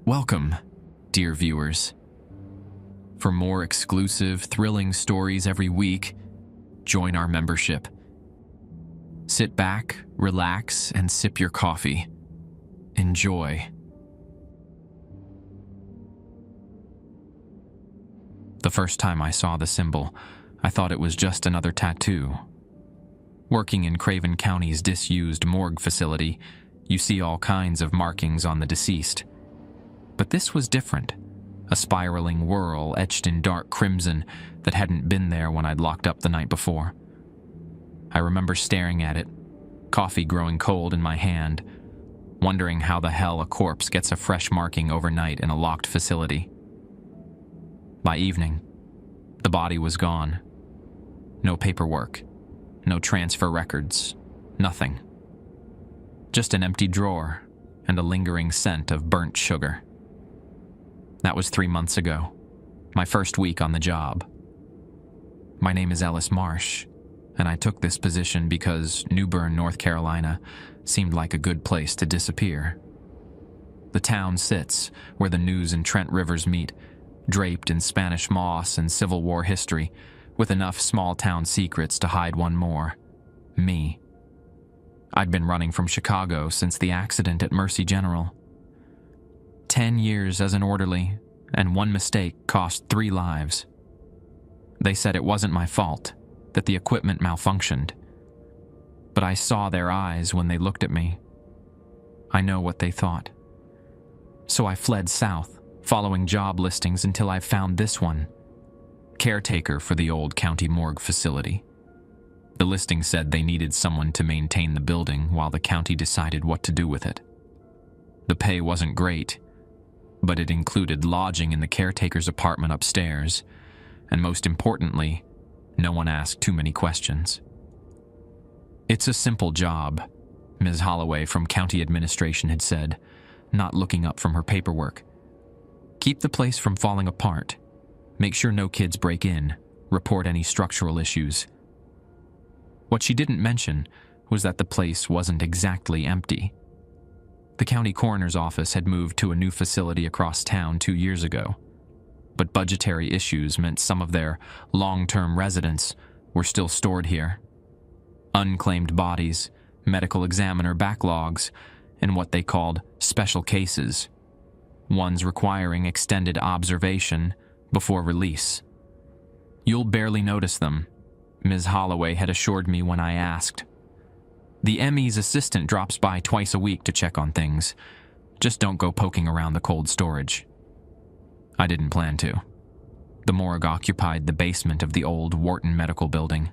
Welcome, dear viewers. For more exclusive, thrilling stories every week, join our membership. Sit back, relax, and sip your coffee. Enjoy. The first time I saw the symbol, I thought it was just another tattoo. Working in Craven County's disused morgue facility, you see all kinds of markings on the deceased. But this was different. A spiraling whorl etched in dark crimson that hadn't been there when I'd locked up the night before. I remember staring at it, coffee growing cold in my hand, wondering how the hell a corpse gets a fresh marking overnight in a locked facility. By evening, the body was gone. No paperwork, no transfer records, nothing. Just an empty drawer and a lingering scent of burnt sugar. That was 3 months ago, my first week on the job. My name is Ellis Marsh, and I took this position because New Bern, North Carolina, seemed like a good place to disappear. The town sits where the Neuse and Trent rivers meet, draped in Spanish moss and Civil War history, with enough small-town secrets to hide one more: me. I'd been running from Chicago since the accident at Mercy General. 10 years as an orderly, and one mistake cost 3 lives. They said it wasn't my fault, that the equipment malfunctioned. But I saw their eyes when they looked at me. I know what they thought. So I fled south, following job listings until I found this one: caretaker for the old county morgue facility. The listing said they needed someone to maintain the building while the county decided what to do with it. The pay wasn't great, but it included lodging in the caretaker's apartment upstairs, and most importantly, no one asked too many questions. "It's a simple job," Ms. Holloway from county administration had said, not looking up from her paperwork. "Keep the place from falling apart. Make sure no kids break in. Report any structural issues." What she didn't mention was that the place wasn't exactly empty. The county coroner's office had moved to a new facility across town 2 years ago, but budgetary issues meant some of their long-term residents were still stored here. Unclaimed bodies, medical examiner backlogs, and what they called special cases, ones requiring extended observation before release. "You'll barely notice them," Ms. Holloway had assured me when I asked. "The ME's assistant drops by twice a week to check on things. Just don't go poking around the cold storage." I didn't plan to. The morgue occupied the basement of the old Wharton Medical Building,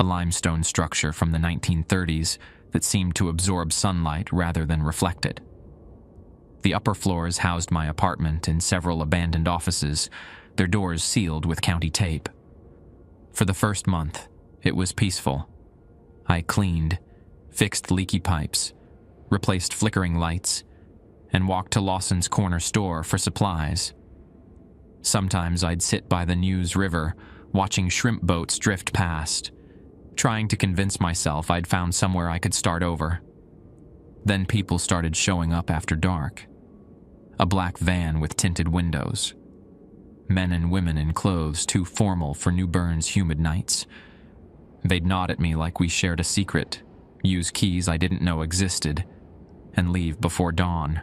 a limestone structure from the 1930s that seemed to absorb sunlight rather than reflect it. The upper floors housed my apartment and several abandoned offices, their doors sealed with county tape. For the first month, it was peaceful. I cleaned, fixed leaky pipes, replaced flickering lights, and walked to Lawson's corner store for supplies. Sometimes I'd sit by the Neuse River, watching shrimp boats drift past, trying to convince myself I'd found somewhere I could start over. Then people started showing up after dark. A black van with tinted windows. Men and women in clothes too formal for New Bern's humid nights. They'd nod at me like we shared a secret, use keys I didn't know existed, and leave before dawn.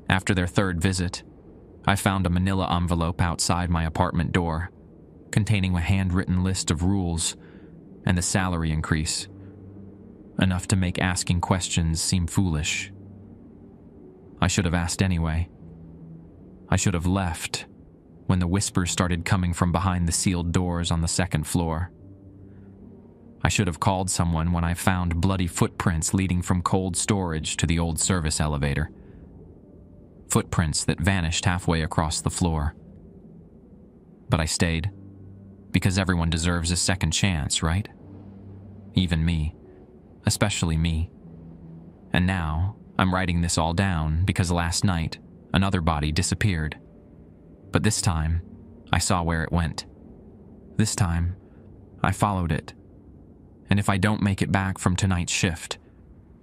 After their third visit, I found a manila envelope outside my apartment door, containing a handwritten list of rules and the salary increase, enough to make asking questions seem foolish. I should have asked anyway. I should have left when the whispers started coming from behind the sealed doors on the second floor. I should have called someone when I found bloody footprints leading from cold storage to the old service elevator. Footprints that vanished halfway across the floor. But I stayed, because everyone deserves a second chance, right? Even me, especially me. And now, I'm writing this all down because last night, another body disappeared. But this time, I saw where it went. This time, I followed it. And if I don't make it back from tonight's shift,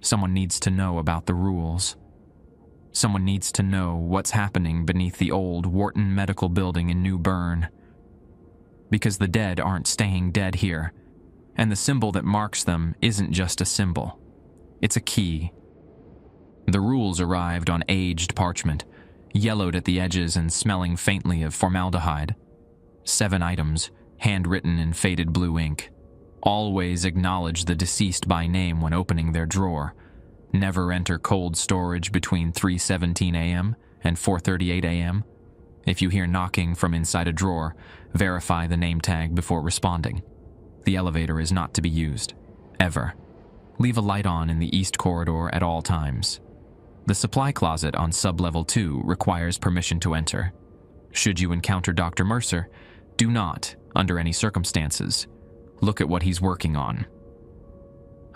someone needs to know about the rules. Someone needs to know what's happening beneath the old Wharton Medical Building in New Bern. Because the dead aren't staying dead here, and the symbol that marks them isn't just a symbol. It's a key. The rules arrived on aged parchment, yellowed at the edges and smelling faintly of formaldehyde. 7 items, handwritten in faded blue ink. Always acknowledge the deceased by name when opening their drawer. Never enter cold storage between 3:17 a.m. and 4:38 a.m. If you hear knocking from inside a drawer, verify the name tag before responding. The elevator is not to be used, ever. Leave a light on in the east corridor at all times. The supply closet on sub-level 2 requires permission to enter. Should you encounter Dr. Mercer, do not, under any circumstances, look at what he's working on.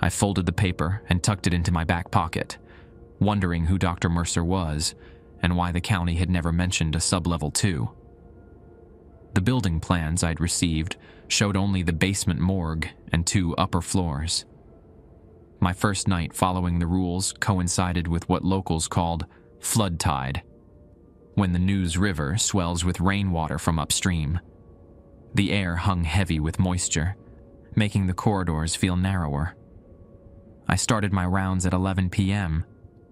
I folded the paper and tucked it into my back pocket, wondering who Dr. Mercer was and why the county had never mentioned a sub-level 2. The building plans I'd received showed only the basement morgue and 2 upper floors. My first night following the rules coincided with what locals called flood tide, when the News River swells with rainwater from upstream. The air hung heavy with moisture, making the corridors feel narrower. I started my rounds at 11 p.m.,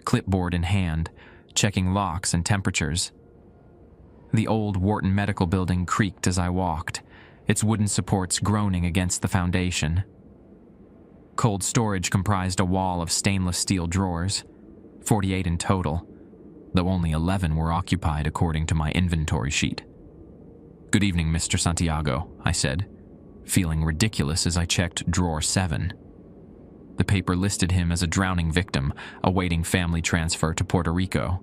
clipboard in hand, checking locks and temperatures. The old Wharton Medical Building creaked as I walked, its wooden supports groaning against the foundation. Cold storage comprised a wall of stainless steel drawers, 48 in total, though only 11 were occupied according to my inventory sheet. "Good evening, Mr. Santiago," I said, feeling ridiculous as I checked drawer 7. The paper listed him as a drowning victim, awaiting family transfer to Puerto Rico.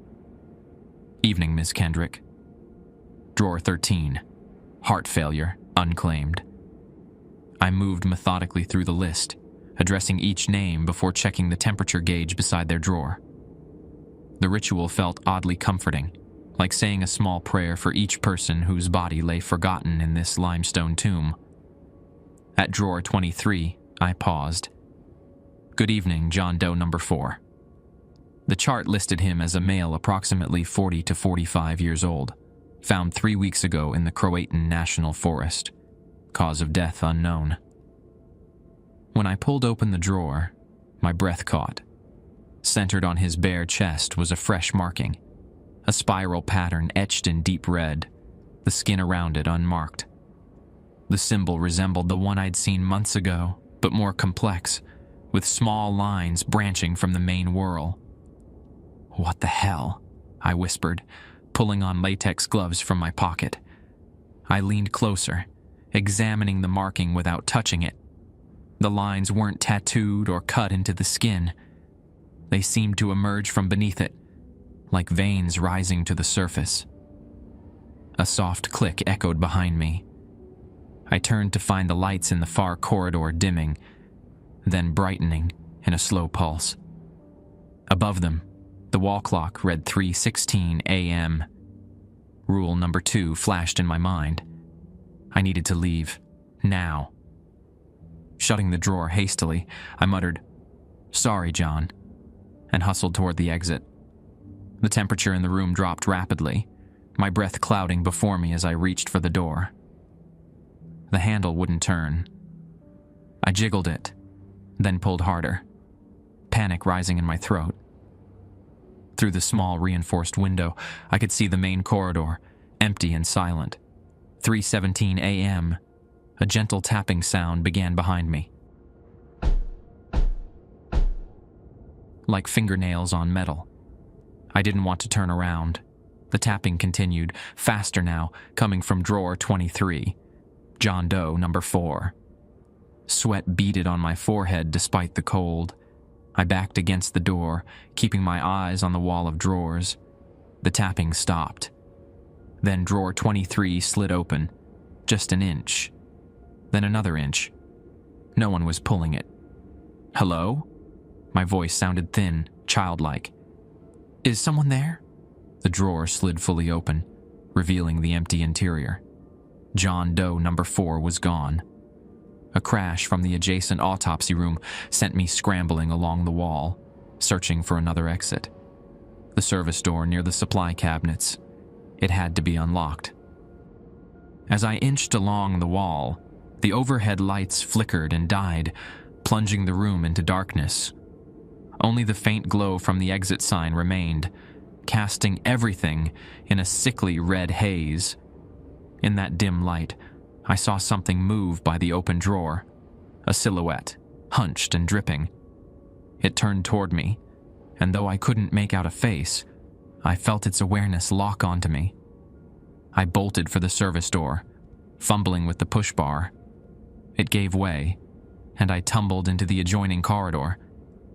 "Evening, Miss Kendrick." Drawer 13. Heart failure, unclaimed. I moved methodically through the list, addressing each name before checking the temperature gauge beside their drawer. The ritual felt oddly comforting, like saying a small prayer for each person whose body lay forgotten in this limestone tomb. At drawer 23, I paused. "Good evening, John Doe number 4. The chart listed him as a male approximately 40 to 45 years old, found 3 weeks ago in the Croatan National Forest. Cause of death unknown. When I pulled open the drawer, my breath caught. Centered on his bare chest was a fresh marking, a spiral pattern etched in deep red, the skin around it unmarked. The symbol resembled the one I'd seen months ago, but more complex, with small lines branching from the main whorl. "What the hell?" I whispered, pulling on latex gloves from my pocket. I leaned closer, examining the marking without touching it. The lines weren't tattooed or cut into the skin. They seemed to emerge from beneath it, like veins rising to the surface. A soft click echoed behind me. I turned to find the lights in the far corridor dimming, then brightening in a slow pulse. Above them, the wall clock read 3:16 a.m. Rule number 2 flashed in my mind. I needed to leave, now. Shutting the drawer hastily, I muttered, "Sorry, John," and hustled toward the exit. The temperature in the room dropped rapidly, my breath clouding before me as I reached for the door. The handle wouldn't turn. I jiggled it, then pulled harder, panic rising in my throat. Through the small reinforced window, I could see the main corridor, empty and silent. 3:17 a.m. A gentle tapping sound began behind me. Like fingernails on metal. I didn't want to turn around. The tapping continued, faster now, coming from drawer 23. John Doe number 4. Sweat beaded on my forehead despite the cold. I backed against the door, keeping my eyes on the wall of drawers. The tapping stopped. Then drawer 23 slid open, just an inch. Then another inch. No one was pulling it. "Hello?" My voice sounded thin, childlike. "Is someone there?" The drawer slid fully open, revealing the empty interior. John Doe number 4 was gone. A crash from the adjacent autopsy room sent me scrambling along the wall, searching for another exit. The service door near the supply cabinets. It had to be unlocked. As I inched along the wall, the overhead lights flickered and died, plunging the room into darkness. Only the faint glow from the exit sign remained, casting everything in a sickly red haze. In that dim light, I saw something move by the open drawer, a silhouette, hunched and dripping. It turned toward me, and though I couldn't make out a face, I felt its awareness lock onto me. I bolted for the service door, fumbling with the push bar. It gave way, and I tumbled into the adjoining corridor,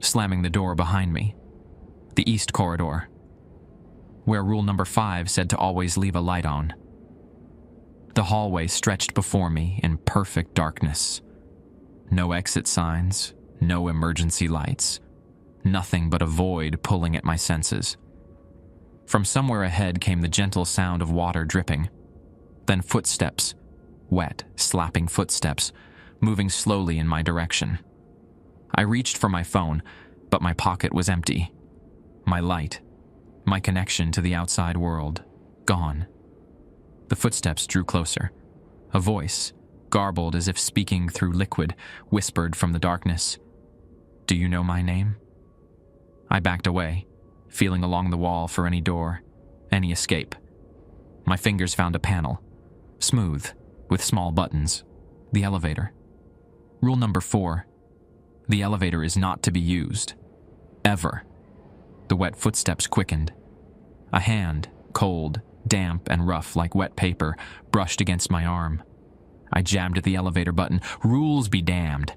slamming the door behind me. The east corridor, where rule number 5 said to always leave a light on. The hallway stretched before me in perfect darkness. No exit signs, no emergency lights, nothing but a void pulling at my senses. From somewhere ahead came the gentle sound of water dripping, then footsteps, wet, slapping footsteps, moving slowly in my direction. I reached for my phone, but my pocket was empty. My light, my connection to the outside world, gone. The footsteps drew closer. A voice, garbled as if speaking through liquid, whispered from the darkness, "Do you know my name?" I backed away, feeling along the wall for any door, any escape. My fingers found a panel, smooth, with small buttons. The elevator. Rule number 4. The elevator is not to be used. Ever. The wet footsteps quickened. A hand, cold, damp and rough like wet paper, brushed against my arm. I jabbed at the elevator button. Rules be damned.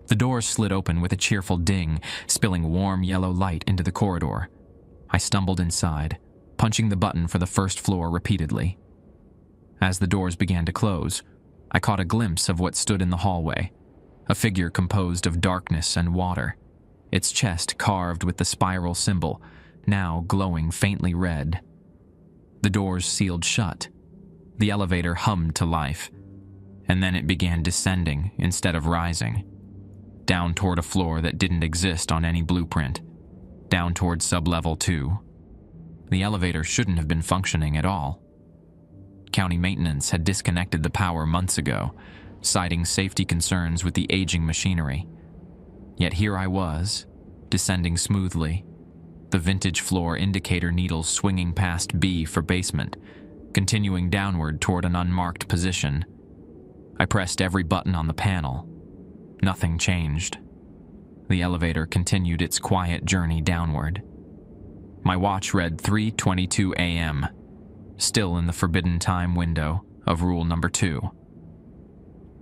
The door slid open with a cheerful ding, spilling warm yellow light into the corridor. I stumbled inside, punching the button for the first floor repeatedly. As the doors began to close, I caught a glimpse of what stood in the hallway, a figure composed of darkness and water, its chest carved with the spiral symbol, now glowing faintly red. The doors sealed shut. The elevator hummed to life, and then it began descending instead of rising, down toward a floor that didn't exist on any blueprint, down toward sublevel 2. The elevator shouldn't have been functioning at all. County maintenance had disconnected the power months ago, citing safety concerns with the aging machinery. Yet here I was, descending smoothly, the vintage floor indicator needles swinging past B for basement, continuing downward toward an unmarked position. I pressed every button on the panel. Nothing changed. The elevator continued its quiet journey downward. My watch read 3:22 a.m., still in the forbidden time window of rule number 2.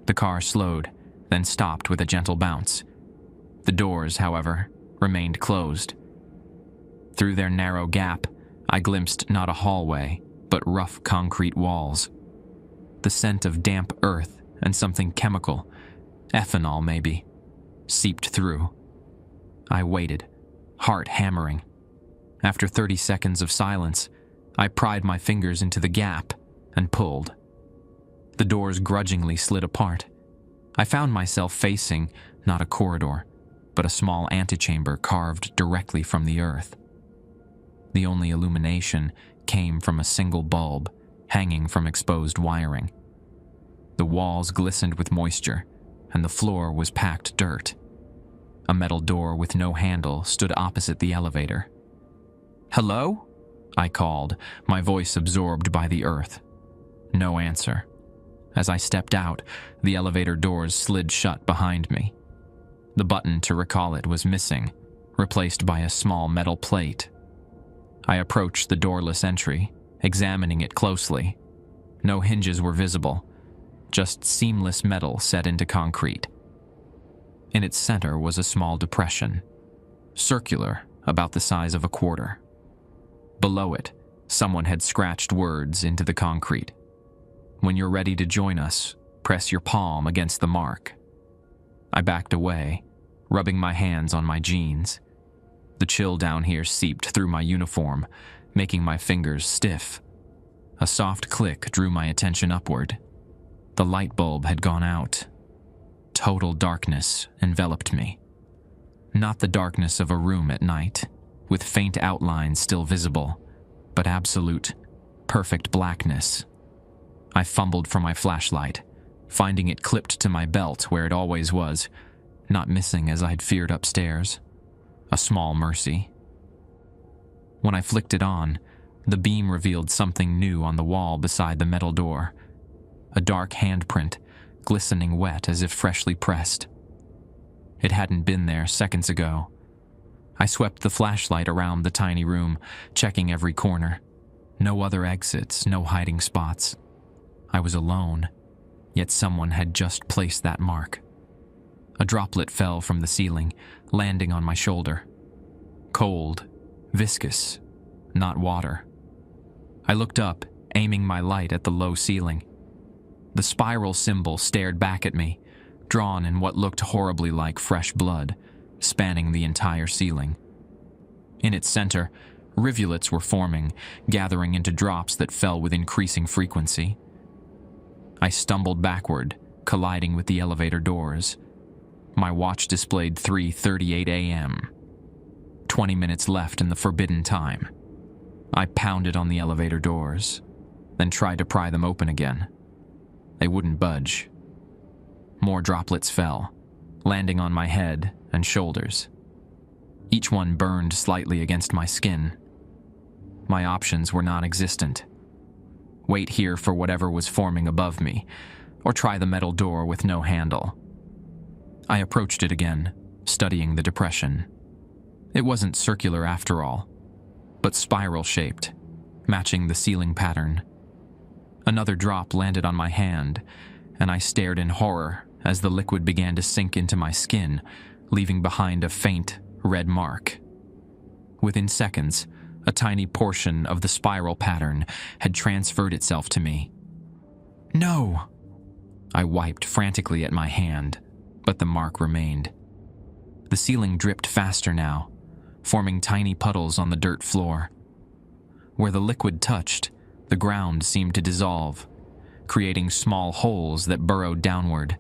The car slowed, then stopped with a gentle bounce. The doors, however, remained closed. Through their narrow gap, I glimpsed not a hallway, but rough concrete walls. The scent of damp earth and something chemical, ethanol maybe, seeped through. I waited, heart hammering. After 30 seconds of silence, I pried my fingers into the gap and pulled. The doors grudgingly slid apart. I found myself facing not a corridor, but a small antechamber carved directly from the earth. The only illumination came from a single bulb hanging from exposed wiring. The walls glistened with moisture, and the floor was packed dirt. A metal door with no handle stood opposite the elevator. "Hello?" I called, my voice absorbed by the earth. No answer. As I stepped out, the elevator doors slid shut behind me. The button to recall it was missing, replaced by a small metal plate. I approached the doorless entry, examining it closely. No hinges were visible, just seamless metal set into concrete. In its center was a small depression, circular, about the size of a quarter. Below it, someone had scratched words into the concrete. "When you're ready to join us, press your palm against the mark." I backed away, rubbing my hands on my jeans. The chill down here seeped through my uniform, making my fingers stiff. A soft click drew my attention upward. The light bulb had gone out. Total darkness enveloped me. Not the darkness of a room at night, with faint outlines still visible, but absolute, perfect blackness. I fumbled for my flashlight, finding it clipped to my belt where it always was, not missing as I'd feared upstairs. A small mercy. When I flicked it on, the beam revealed something new on the wall beside the metal door. A dark handprint, glistening wet as if freshly pressed. It hadn't been there seconds ago. I swept the flashlight around the tiny room, checking every corner. No other exits, no hiding spots. I was alone, yet someone had just placed that mark. A droplet fell from the ceiling, landing on my shoulder. Cold, viscous, not water. I looked up, aiming my light at the low ceiling. The spiral symbol stared back at me, drawn in what looked horribly like fresh blood, spanning the entire ceiling. In its center, rivulets were forming, gathering into drops that fell with increasing frequency. I stumbled backward, colliding with the elevator doors. My watch displayed 3:38 a.m. 20 minutes left in the forbidden time. I pounded on the elevator doors, then tried to pry them open again. They wouldn't budge. More droplets fell, landing on my head and shoulders. Each one burned slightly against my skin. My options were non-existent. Wait here for whatever was forming above me, or try the metal door with no handle. I approached it again, studying the depression. It wasn't circular after all, but spiral-shaped, matching the ceiling pattern. Another drop landed on my hand, and I stared in horror as the liquid began to sink into my skin, leaving behind a faint, red mark. Within seconds, a tiny portion of the spiral pattern had transferred itself to me. No! I wiped frantically at my hand, but the mark remained. The ceiling dripped faster now, forming tiny puddles on the dirt floor. Where the liquid touched, the ground seemed to dissolve, creating small holes that burrowed downward.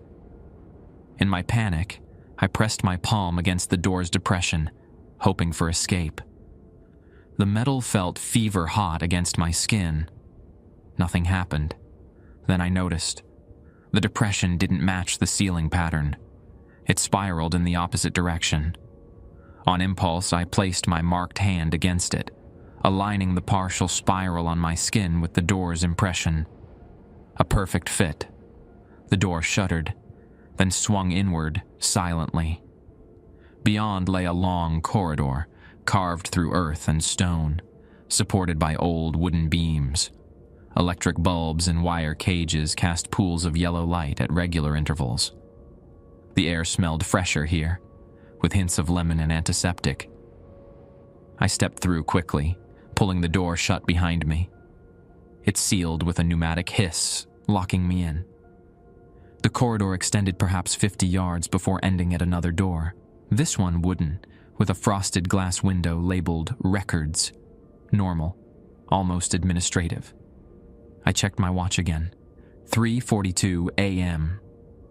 In my panic, I pressed my palm against the door's depression, hoping for escape. The metal felt fever-hot against my skin. Nothing happened. Then I noticed. The depression didn't match the ceiling pattern. It spiraled in the opposite direction. On impulse, I placed my marked hand against it, aligning the partial spiral on my skin with the door's impression. A perfect fit. The door shuddered, then swung inward, silently. Beyond lay a long corridor, carved through earth and stone, supported by old wooden beams. Electric bulbs and wire cages cast pools of yellow light at regular intervals. The air smelled fresher here, with hints of lemon and antiseptic. I stepped through quickly, pulling the door shut behind me. It sealed with a pneumatic hiss, locking me in. The corridor extended perhaps 50 yards before ending at another door. This one wooden, with a frosted glass window labeled Records. Normal, almost administrative. I checked my watch again. 3:42 a.m.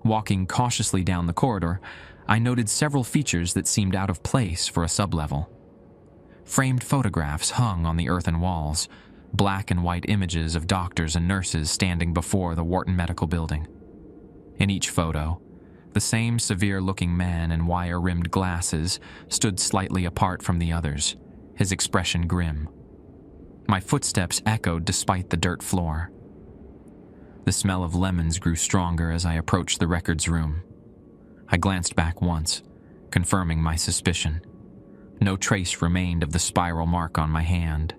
Walking cautiously down the corridor, I noted several features that seemed out of place for a sublevel. Framed photographs hung on the earthen walls, black and white images of doctors and nurses standing before the Wharton Medical Building. In each photo, the same severe-looking man in wire-rimmed glasses stood slightly apart from the others, his expression grim. My footsteps echoed despite the dirt floor. The smell of lemons grew stronger as I approached the records room. I glanced back once, confirming my suspicion. No trace remained of the spiral mark on my hand.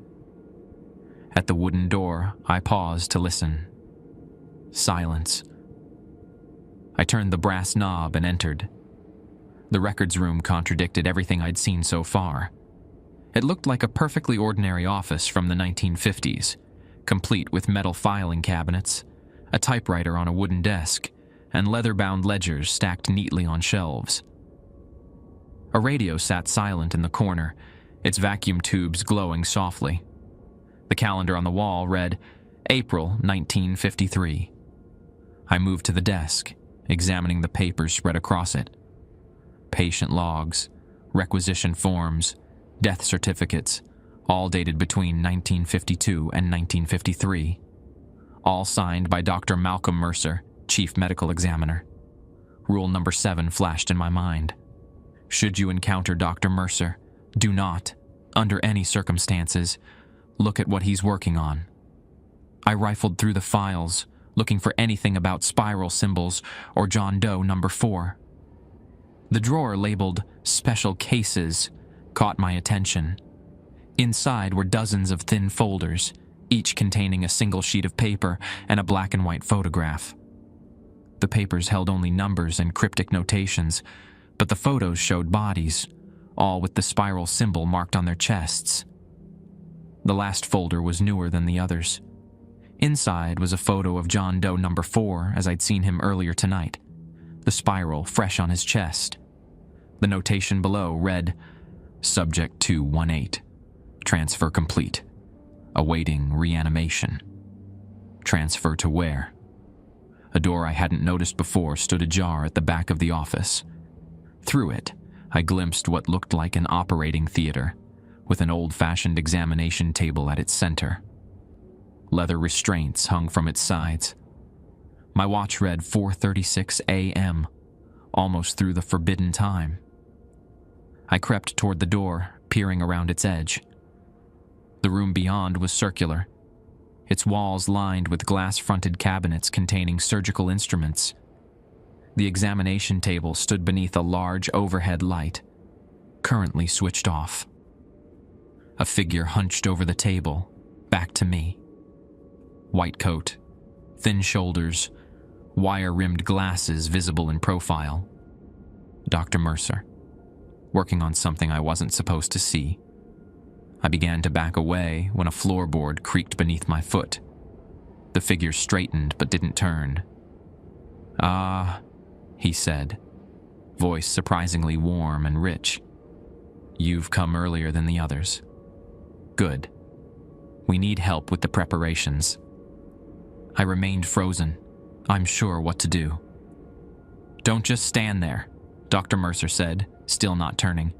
At the wooden door, I paused to listen. Silence. I turned the brass knob and entered. The records room contradicted everything I'd seen so far. It looked like a perfectly ordinary office from the 1950s, complete with metal filing cabinets, a typewriter on a wooden desk, and leather-bound ledgers stacked neatly on shelves. A radio sat silent in the corner, its vacuum tubes glowing softly. The calendar on the wall read, April 1953. I moved to the desk, examining the papers spread across it. Patient logs, requisition forms, death certificates, all dated between 1952 and 1953, all signed by Dr. Malcolm Mercer, Chief Medical Examiner. Rule number 7 flashed in my mind. Should you encounter Dr. Mercer, do not, under any circumstances, look at what he's working on. I rifled through the files, looking for anything about spiral symbols or John Doe number 4. The drawer labeled Special Cases caught my attention. Inside were dozens of thin folders, each containing a single sheet of paper and a black and white photograph. The papers held only numbers and cryptic notations, but the photos showed bodies, all with the spiral symbol marked on their chests. The last folder was newer than the others. Inside was a photo of John Doe number 4 as I'd seen him earlier tonight, the spiral fresh on his chest. The notation below read, Subject 218, transfer complete, awaiting reanimation. Transfer to where? A door I hadn't noticed before stood ajar at the back of the office. Through it, I glimpsed what looked like an operating theater, with an old-fashioned examination table at its center. Leather restraints hung from its sides. My watch read 4:36 a.m., almost through the forbidden time. I crept toward the door, peering around its edge. The room beyond was circular, its walls lined with glass-fronted cabinets containing surgical instruments. The examination table stood beneath a large overhead light, currently switched off. A figure hunched over the table, back to me. White coat, thin shoulders, wire-rimmed glasses visible in profile. Dr. Mercer, working on something I wasn't supposed to see. I began to back away when a floorboard creaked beneath my foot. The figure straightened but didn't turn. "Ah," he said, voice surprisingly warm and rich. "You've come earlier than the others. Good. We need help with the preparations." I remained frozen, unsure what to do. "Don't just stand there," Dr. Mercer said, still not turning.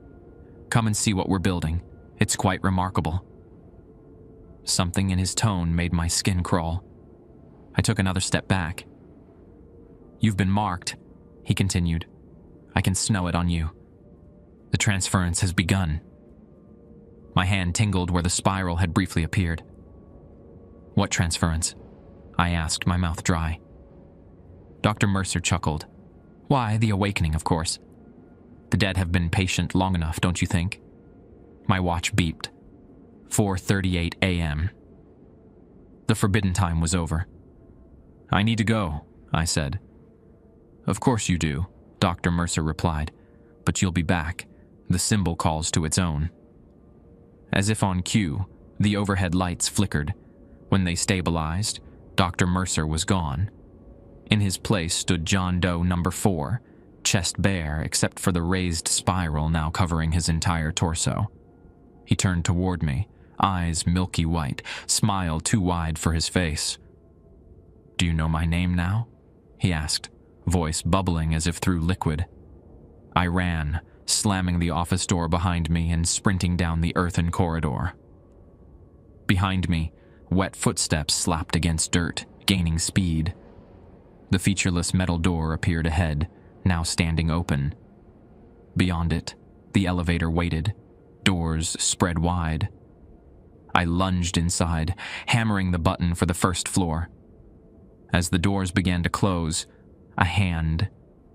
"Come and see what we're building. It's quite remarkable." Something in his tone made my skin crawl. I took another step back. "You've been marked," he continued. "I can smell it on you. The transference has begun." My hand tingled where the spiral had briefly appeared. "What transference?" I asked, my mouth dry. Dr. Mercer chuckled. "Why, the awakening, of course. The dead have been patient long enough, don't you think?" My watch beeped. 4:38 a.m. The forbidden time was over. "I need to go," I said. "Of course you do," Dr. Mercer replied, "but you'll be back. The symbol calls to its own." As if on cue, the overhead lights flickered. When they stabilized, Dr. Mercer was gone. In his place stood John Doe number 4, chest bare except for the raised spiral now covering his entire torso. He turned toward me, eyes milky white, smile too wide for his face. "Do you know my name now?" he asked, voice bubbling as if through liquid. I ran, slamming the office door behind me and sprinting down the earthen corridor. Behind me, wet footsteps slapped against dirt, gaining speed. The featureless metal door appeared ahead, now standing open. Beyond it, the elevator waited, doors spread wide. I lunged inside, hammering the button for the first floor. As the doors began to close, a hand,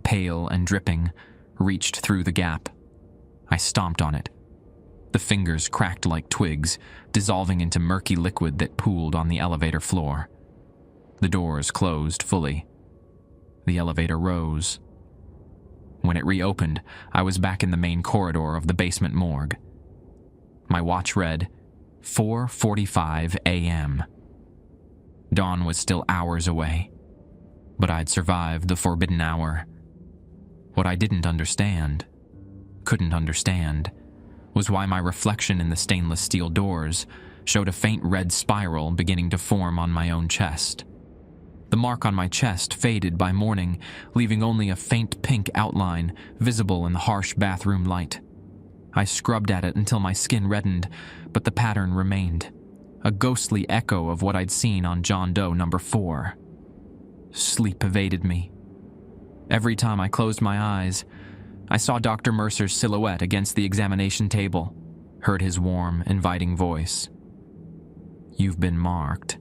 pale and dripping, reached through the gap. I stomped on it. The fingers cracked like twigs, dissolving into murky liquid that pooled on the elevator floor. The doors closed fully. The elevator rose. When it reopened, I was back in the main corridor of the basement morgue. My watch read 4:45 a.m. Dawn was still hours away, but I'd survived the forbidden hour. What I couldn't understand, was why my reflection in the stainless steel doors showed a faint red spiral beginning to form on my own chest. The mark on my chest faded by morning, leaving only a faint pink outline visible in the harsh bathroom light. I scrubbed at it until my skin reddened, but the pattern remained. A ghostly echo of what I'd seen on John Doe number 4. Sleep evaded me. Every time I closed my eyes, I saw Dr. Mercer's silhouette against the examination table, heard his warm, inviting voice. "You've been marked.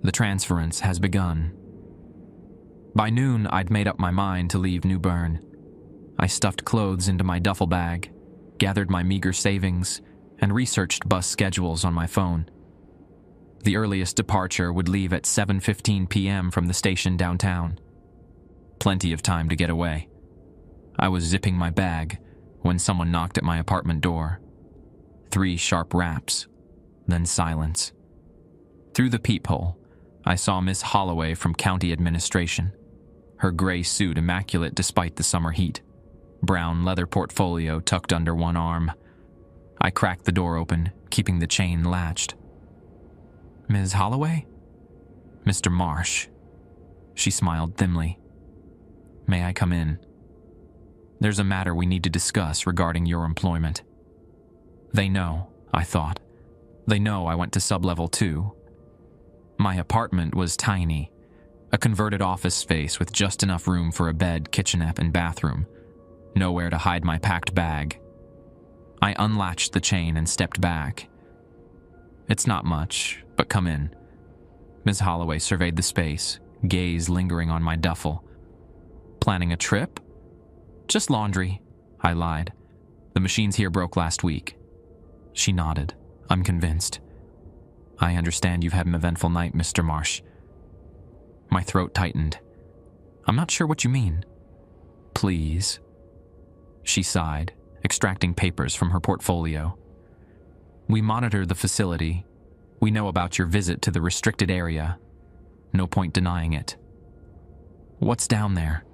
The transference has begun." By noon, I'd made up my mind to leave New Bern. I stuffed clothes into my duffel bag, gathered my meager savings, and researched bus schedules on my phone. The earliest departure would leave at 7:15 p.m. from the station downtown. Plenty of time to get away. I was zipping my bag when someone knocked at my apartment door. 3 sharp raps, then silence. Through the peephole, I saw Miss Holloway from County Administration, her gray suit immaculate despite the summer heat, brown leather portfolio tucked under one arm. I cracked the door open, keeping the chain latched. "Ms. Holloway?" "Mr. Marsh." She smiled thinly. "May I come in? There's a matter we need to discuss regarding your employment." They know, I thought. They know I went to sublevel 2. My apartment was tiny, a converted office space with just enough room for a bed, kitchenette, and bathroom. Nowhere to hide my packed bag. I unlatched the chain and stepped back. "It's not much, but come in." Ms. Holloway surveyed the space, gaze lingering on my duffel. "Planning a trip?" "Just laundry," I lied. "The machines here broke last week." She nodded. "I'm convinced." "I understand you've had an eventful night, Mr. Marsh." My throat tightened. "I'm not sure what you mean." "Please." She sighed, extracting papers from her portfolio. "We monitor the facility. We know about your visit to the restricted area. No point denying it." "What's down there?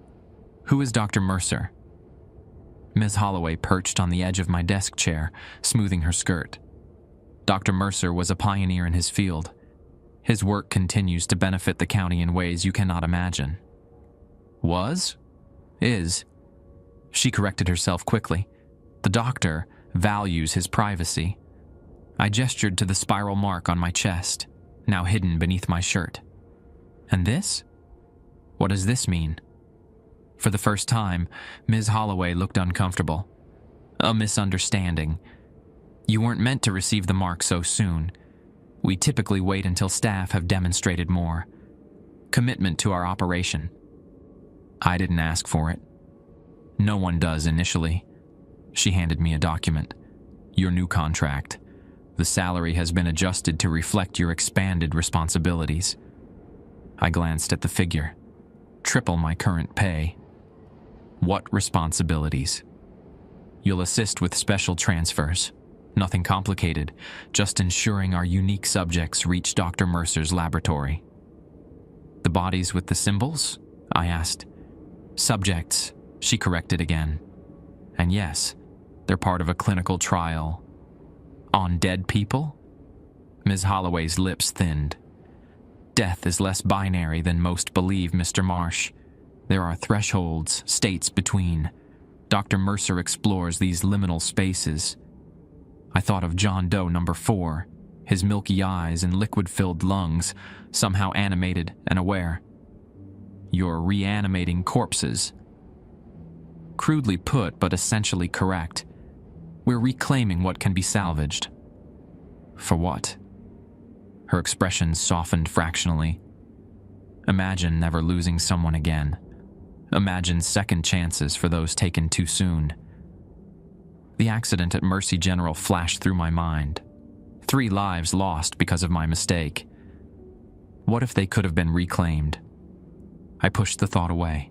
Who is Dr. Mercer?" Ms. Holloway perched on the edge of my desk chair, smoothing her skirt. Dr. Mercer was a pioneer in his field. His work continues to benefit the county in ways you cannot imagine. "Was? Is." She corrected herself quickly. "The doctor values his privacy." I gestured to the spiral mark on my chest, now hidden beneath my shirt. "And this? What does this mean?" For the first time, Ms. Holloway looked uncomfortable. "A misunderstanding. You weren't meant to receive the mark so soon. We typically wait until staff have demonstrated more commitment to our operation." I didn't ask for it. No one does initially. She handed me a document. "Your new contract. The salary has been adjusted to reflect your expanded responsibilities." I glanced at the figure. Triple my current pay. "What responsibilities?" "You'll assist with special transfers. Nothing complicated, just ensuring our unique subjects reach Dr. Mercer's laboratory." "The bodies with the symbols?" I asked. "Subjects," she corrected again. "And yes, they're part of a clinical trial." "On dead people?" Ms. Holloway's lips thinned. "Death is less binary than most believe, Mr. Marsh. There are thresholds, states between. Dr. Mercer explores these liminal spaces." I thought of John Doe number 4, his milky eyes and liquid-filled lungs, somehow animated and aware. "You're reanimating corpses." Crudely put, but essentially correct. We're reclaiming what can be salvaged. For what? Her expression softened fractionally. Imagine never losing someone again. Imagine second chances for those taken too soon. The accident at Mercy General flashed through my mind. 3 lives lost because of my mistake. What if they could have been reclaimed? I pushed the thought away.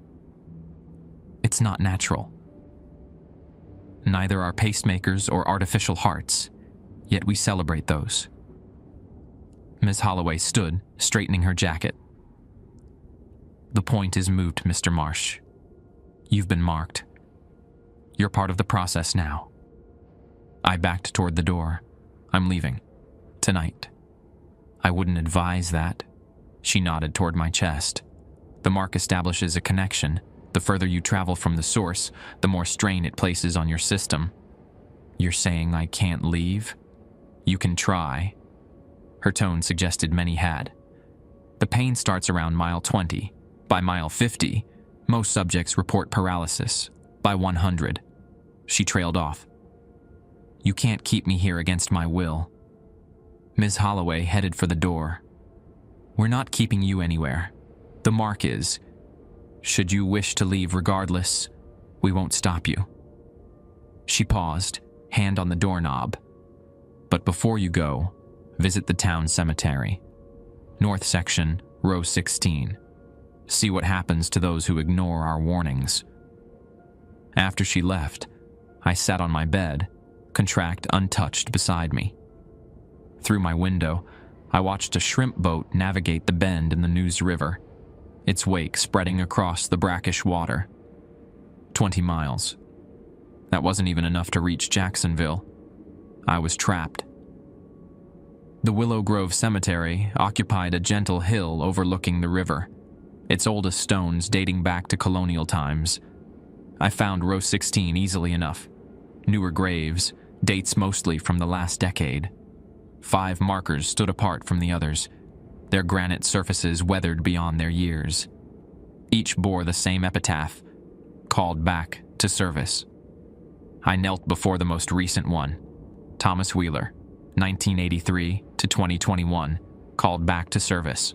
It's not natural. Neither are pacemakers or artificial hearts, yet we celebrate those. Ms. Holloway stood, straightening her jacket. "The point is moot, Mr. Marsh. You've been marked. You're part of the process now." I backed toward the door. "I'm leaving. Tonight." "I wouldn't advise that." She nodded toward my chest. "The mark establishes a connection. The further you travel from the source, the more strain it places on your system." You're saying I can't leave? You can try. Her tone suggested many had. The pain starts around mile 20. By mile 50, most subjects report paralysis. By 100, she trailed off. You can't keep me here against my will. Ms. Holloway headed for the door. We're not keeping you anywhere. The mark is. Should you wish to leave regardless, we won't stop you. She paused, hand on the doorknob. But before you go, visit the town cemetery. North section, row 16. See what happens to those who ignore our warnings. After she left, I sat on my bed, contract untouched beside me. Through my window, I watched a shrimp boat navigate the bend in the Neuse River, its wake spreading across the brackish water. 20 miles. That wasn't even enough to reach Jacksonville. I was trapped. The Willow Grove Cemetery occupied a gentle hill overlooking the river, its oldest stones dating back to colonial times. I found row 16 easily enough. Newer graves, dates mostly from the last decade. 5 markers stood apart from the others, their granite surfaces weathered beyond their years. Each bore the same epitaph, called back to service. I knelt before the most recent one, Thomas Wheeler, 1983 to 2021, called back to service.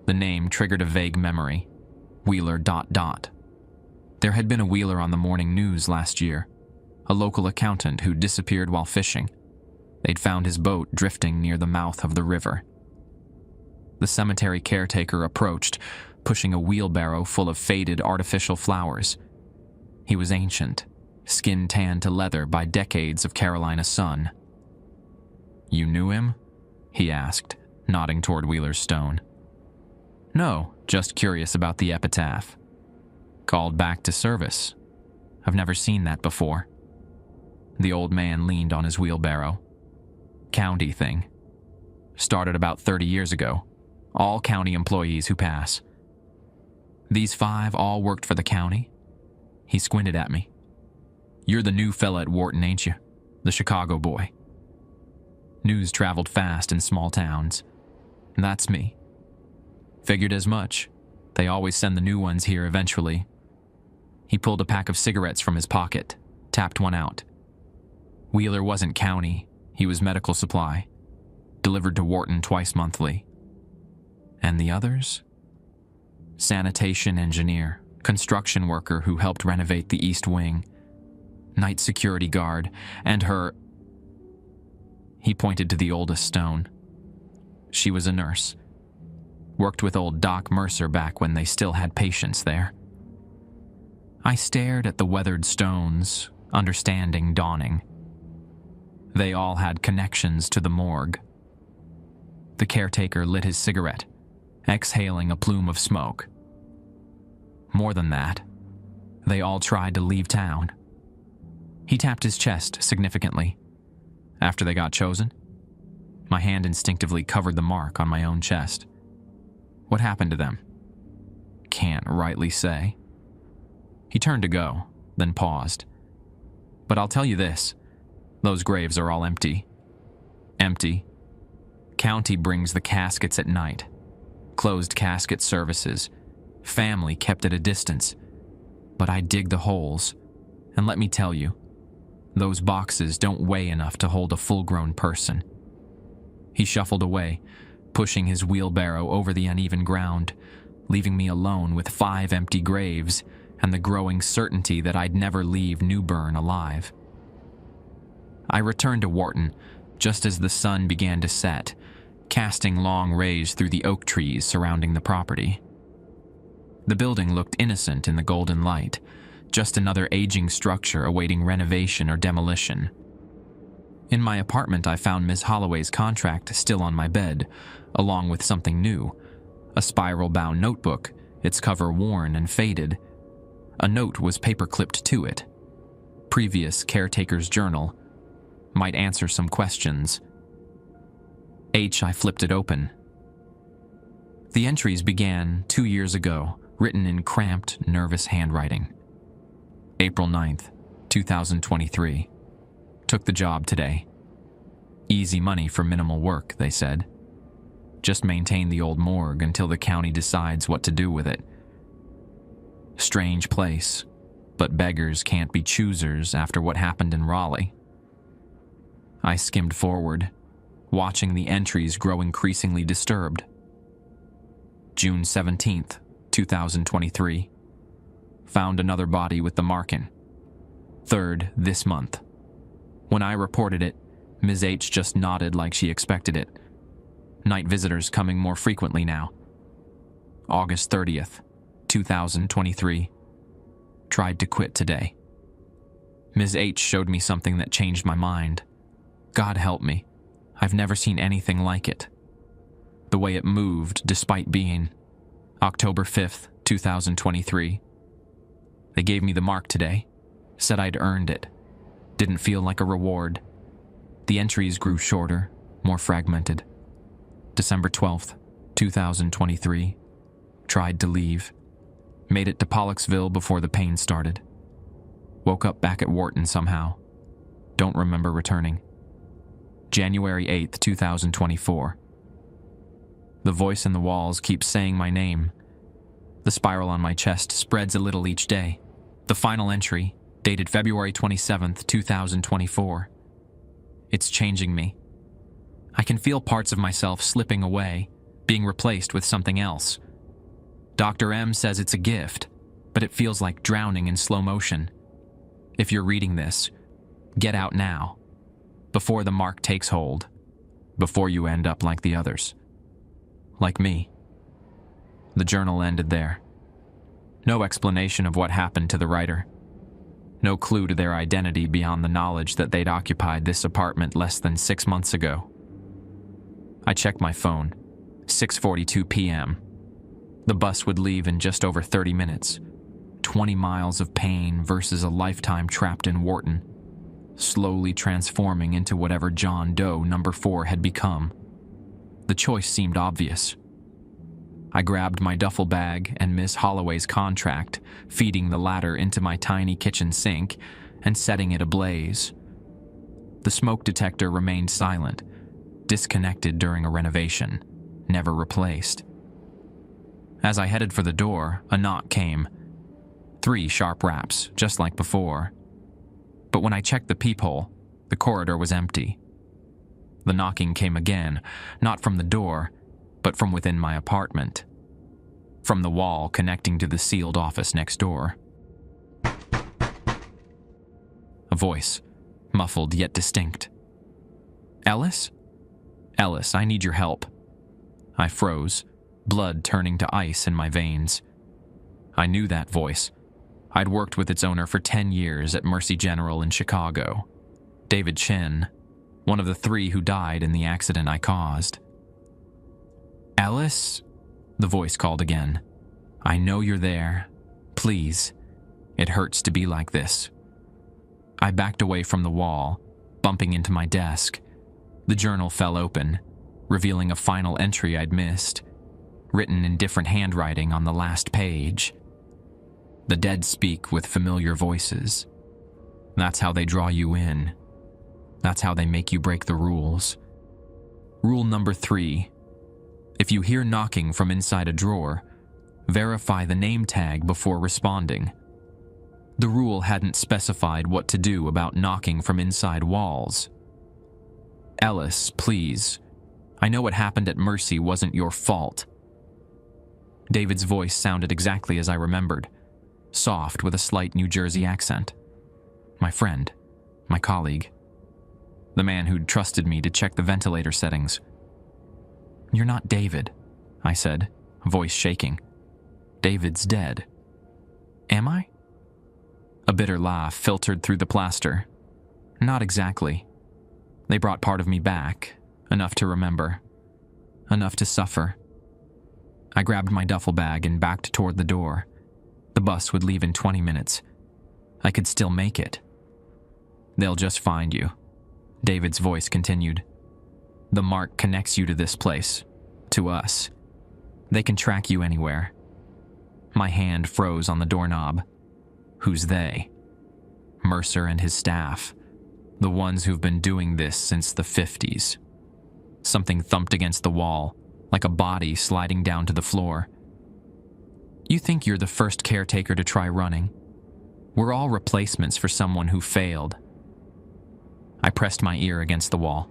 The name triggered a vague memory, Wheeler ... There had been a Wheeler on the morning news last year, a local accountant who disappeared while fishing. They'd found his boat drifting near the mouth of the river. The cemetery caretaker approached, pushing a wheelbarrow full of faded artificial flowers. He was ancient, skin tanned to leather by decades of Carolina sun. You knew him? He asked, nodding toward Wheeler's stone. No, just curious about the epitaph. Called back to service. I've never seen that before. The old man leaned on his wheelbarrow. County thing. Started about 30 years ago. All county employees who pass. These 5 all worked for the county? He squinted at me. You're the new fella at Wharton, ain't you? The Chicago boy. News traveled fast in small towns. That's me. Figured as much. They always send the new ones here eventually. He pulled a pack of cigarettes from his pocket, tapped one out. Wheeler wasn't county. He was medical supply. Delivered to Wharton twice monthly. And the others? Sanitation engineer, construction worker who helped renovate the East Wing, night security guard, and her... He pointed to the oldest stone. She was a nurse. Worked with old Doc Mercer back when they still had patients there. I stared at the weathered stones, understanding dawning. They all had connections to the morgue. The caretaker lit his cigarette, exhaling a plume of smoke. More than that, they all tried to leave town. He tapped his chest significantly. After they got chosen, my hand instinctively covered the mark on my own chest. What happened to them? Can't rightly say. He turned to go, then paused. But I'll tell you this, those graves are all empty. Empty. County brings the caskets at night. Closed casket services. Family kept at a distance. But I dig the holes. And let me tell you, those boxes don't weigh enough to hold a full-grown person. He shuffled away, pushing his wheelbarrow over the uneven ground, leaving me alone with 5 empty graves and the growing certainty that I'd never leave New Bern alive. I returned to Wharton just as the sun began to set, casting long rays through the oak trees surrounding the property. The building looked innocent in the golden light, just another aging structure awaiting renovation or demolition. In my apartment, I found Ms. Holloway's contract still on my bed, along with something new, a spiral-bound notebook, its cover worn and faded. A note was paper-clipped to it. Previous caretaker's journal. Might answer some questions. I flipped it open. The entries began 2 years ago, written in cramped, nervous handwriting. April 9th, 2023. Took the job today. Easy money for minimal work, they said. Just maintain the old morgue until the county decides what to do with it. Strange place, but beggars can't be choosers after what happened in Raleigh. I skimmed forward, watching the entries grow increasingly disturbed. June 17th, 2023. Found another body with the marking. Third this month. When I reported it, Ms. H just nodded like she expected it. Night visitors coming more frequently now. August 30th, 2023. Tried to quit today. Ms. H showed me something that changed my mind. God help me. I've never seen anything like it. The way it moved despite being October 5th, 2023. They gave me the mark today. Said I'd earned it. Didn't feel like a reward. The entries grew shorter, more fragmented. December 12th, 2023. Tried to leave. Made it to Pollexville before the pain started. Woke up back at Wharton somehow. Don't remember returning. January 8th, 2024. The voice in the walls keeps saying my name. The spiral on my chest spreads a little each day. The final entry, dated February 27th, 2024. It's changing me. I can feel parts of myself slipping away, being replaced with something else. Dr. M says it's a gift, but it feels like drowning in slow motion. If you're reading this, get out now, before the mark takes hold, before you end up like the others. Like me. The journal ended there. No explanation of what happened to the writer. No clue to their identity beyond the knowledge that they'd occupied this apartment less than 6 months ago. I checked my phone. 6:42 p.m. The bus would leave in just over 30 minutes. 20 miles of pain versus a lifetime trapped in Wharton, slowly transforming into whatever John Doe number 4 had become. The choice seemed obvious. I grabbed my duffel bag and Miss Holloway's contract, feeding the latter into my tiny kitchen sink and setting it ablaze. The smoke detector remained silent, disconnected during a renovation, never replaced. As I headed for the door, a knock came. 3 sharp raps, just like before. But when I checked the peephole, the corridor was empty. The knocking came again, not from the door, but from within my apartment. From the wall connecting to the sealed office next door. A voice, muffled yet distinct. Ellis? Ellis, I need your help. I froze, blood turning to ice in my veins. I knew that voice. I'd worked with its owner for 10 years at Mercy General in Chicago. David Chin, one of the 3 who died in the accident I caused. Ellis? The voice called again. I know you're there. Please. It hurts to be like this. I backed away from the wall, bumping into my desk. The journal fell open, revealing a final entry I'd missed, written in different handwriting on the last page. The dead speak with familiar voices. That's how they draw you in. That's how they make you break the rules. Rule number 3. If you hear knocking from inside a drawer, verify the name tag before responding. The rule hadn't specified what to do about knocking from inside walls. Ellis, please. I know what happened at Mercy wasn't your fault. David's voice sounded exactly as I remembered, soft with a slight New Jersey accent. My friend, my colleague, the man who'd trusted me to check the ventilator settings. You're not David, I said, voice shaking. David's dead. Am I? A bitter laugh filtered through the plaster. Not exactly. They brought part of me back, enough to remember, enough to suffer. I grabbed my duffel bag and backed toward the door. The bus would leave in 20 minutes. I could still make it. They'll just find you, David's voice continued. The mark connects you to this place, to us. They can track you anywhere. My hand froze on the doorknob. Who's they? Mercer and his staff. The ones who've been doing this since the 50s. Something thumped against the wall, like a body sliding down to the floor. You think you're the first caretaker to try running? We're all replacements for someone who failed. I pressed my ear against the wall.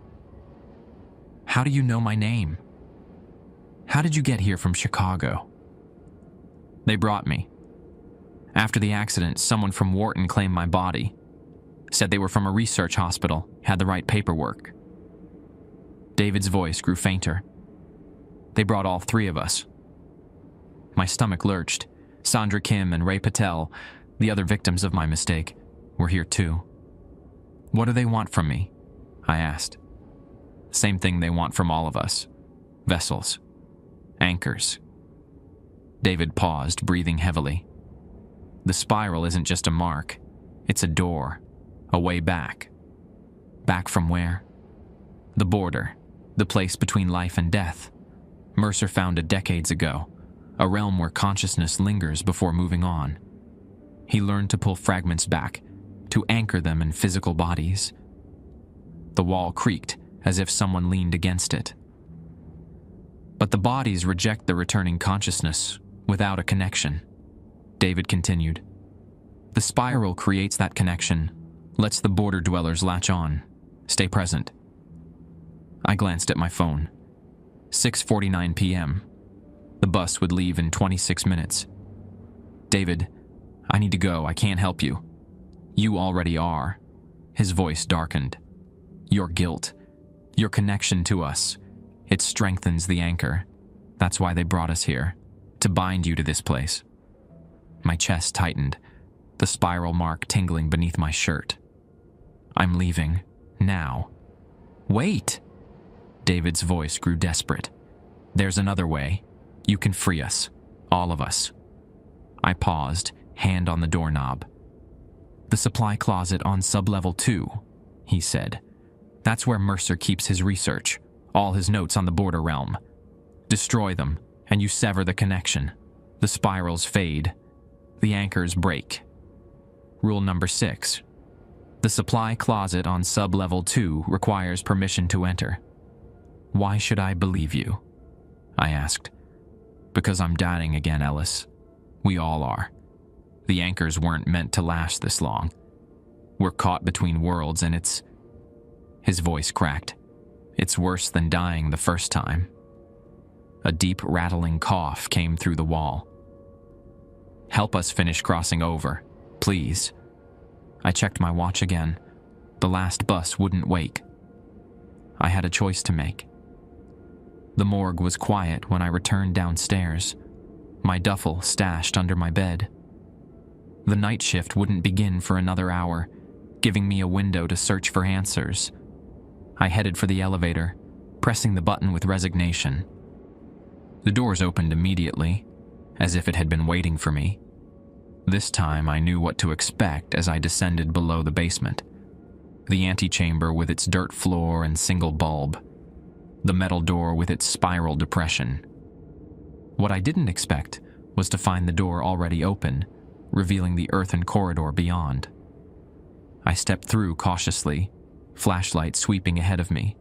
How do you know my name? How did you get here from Chicago? They brought me. After the accident, someone from Wharton claimed my body. Said they were from a research hospital, had the right paperwork. David's voice grew fainter. They brought all three of us. My stomach lurched. Sandra Kim and Ray Patel, the other victims of my mistake, were here too. What do they want from me? I asked. Same thing they want from all of us. Vessels. Anchors. David paused, breathing heavily. The spiral isn't just a mark. It's a door. A way back. Back from where? The border. The place between life and death. Mercer found it decades ago. A realm where consciousness lingers before moving on. He learned to pull fragments back, to anchor them in physical bodies. The wall creaked, as if someone leaned against it. But the bodies reject the returning consciousness without a connection. David continued. The spiral creates that connection, lets the border dwellers latch on, stay present. I glanced at my phone. 6:49 p.m. The bus would leave in 26 minutes. David, I need to go. I can't help you. You already are. His voice darkened. Your guilt, your connection to us, it strengthens the anchor. That's why they brought us here, to bind you to this place. My chest tightened, the spiral mark tingling beneath my shirt. I'm leaving, now. Wait! David's voice grew desperate. There's another way. You can free us, all of us. I paused, hand on the doorknob. The supply closet on sublevel 2, he said. That's where Mercer keeps his research, all his notes on the border realm. Destroy them, and you sever the connection. The spirals fade. The anchors break. Rule number 6. The supply closet on sublevel 2 requires permission to enter. Why should I believe you? I asked. Because I'm dying again, Ellis. We all are. The anchors weren't meant to last this long. We're caught between worlds and it's... His voice cracked. It's worse than dying the first time. A deep rattling cough came through the wall. Help us finish crossing over, please. I checked my watch again. The last bus wouldn't wake. I had a choice to make. The morgue was quiet when I returned downstairs, my duffel stashed under my bed. The night shift wouldn't begin for another hour, giving me a window to search for answers. I headed for the elevator, pressing the button with resignation. The doors opened immediately, as if it had been waiting for me. This time I knew what to expect as I descended below the basement. The antechamber with its dirt floor and single bulb. The metal door with its spiral depression. What I didn't expect was to find the door already open, revealing the earthen corridor beyond. I stepped through cautiously, flashlight sweeping ahead of me.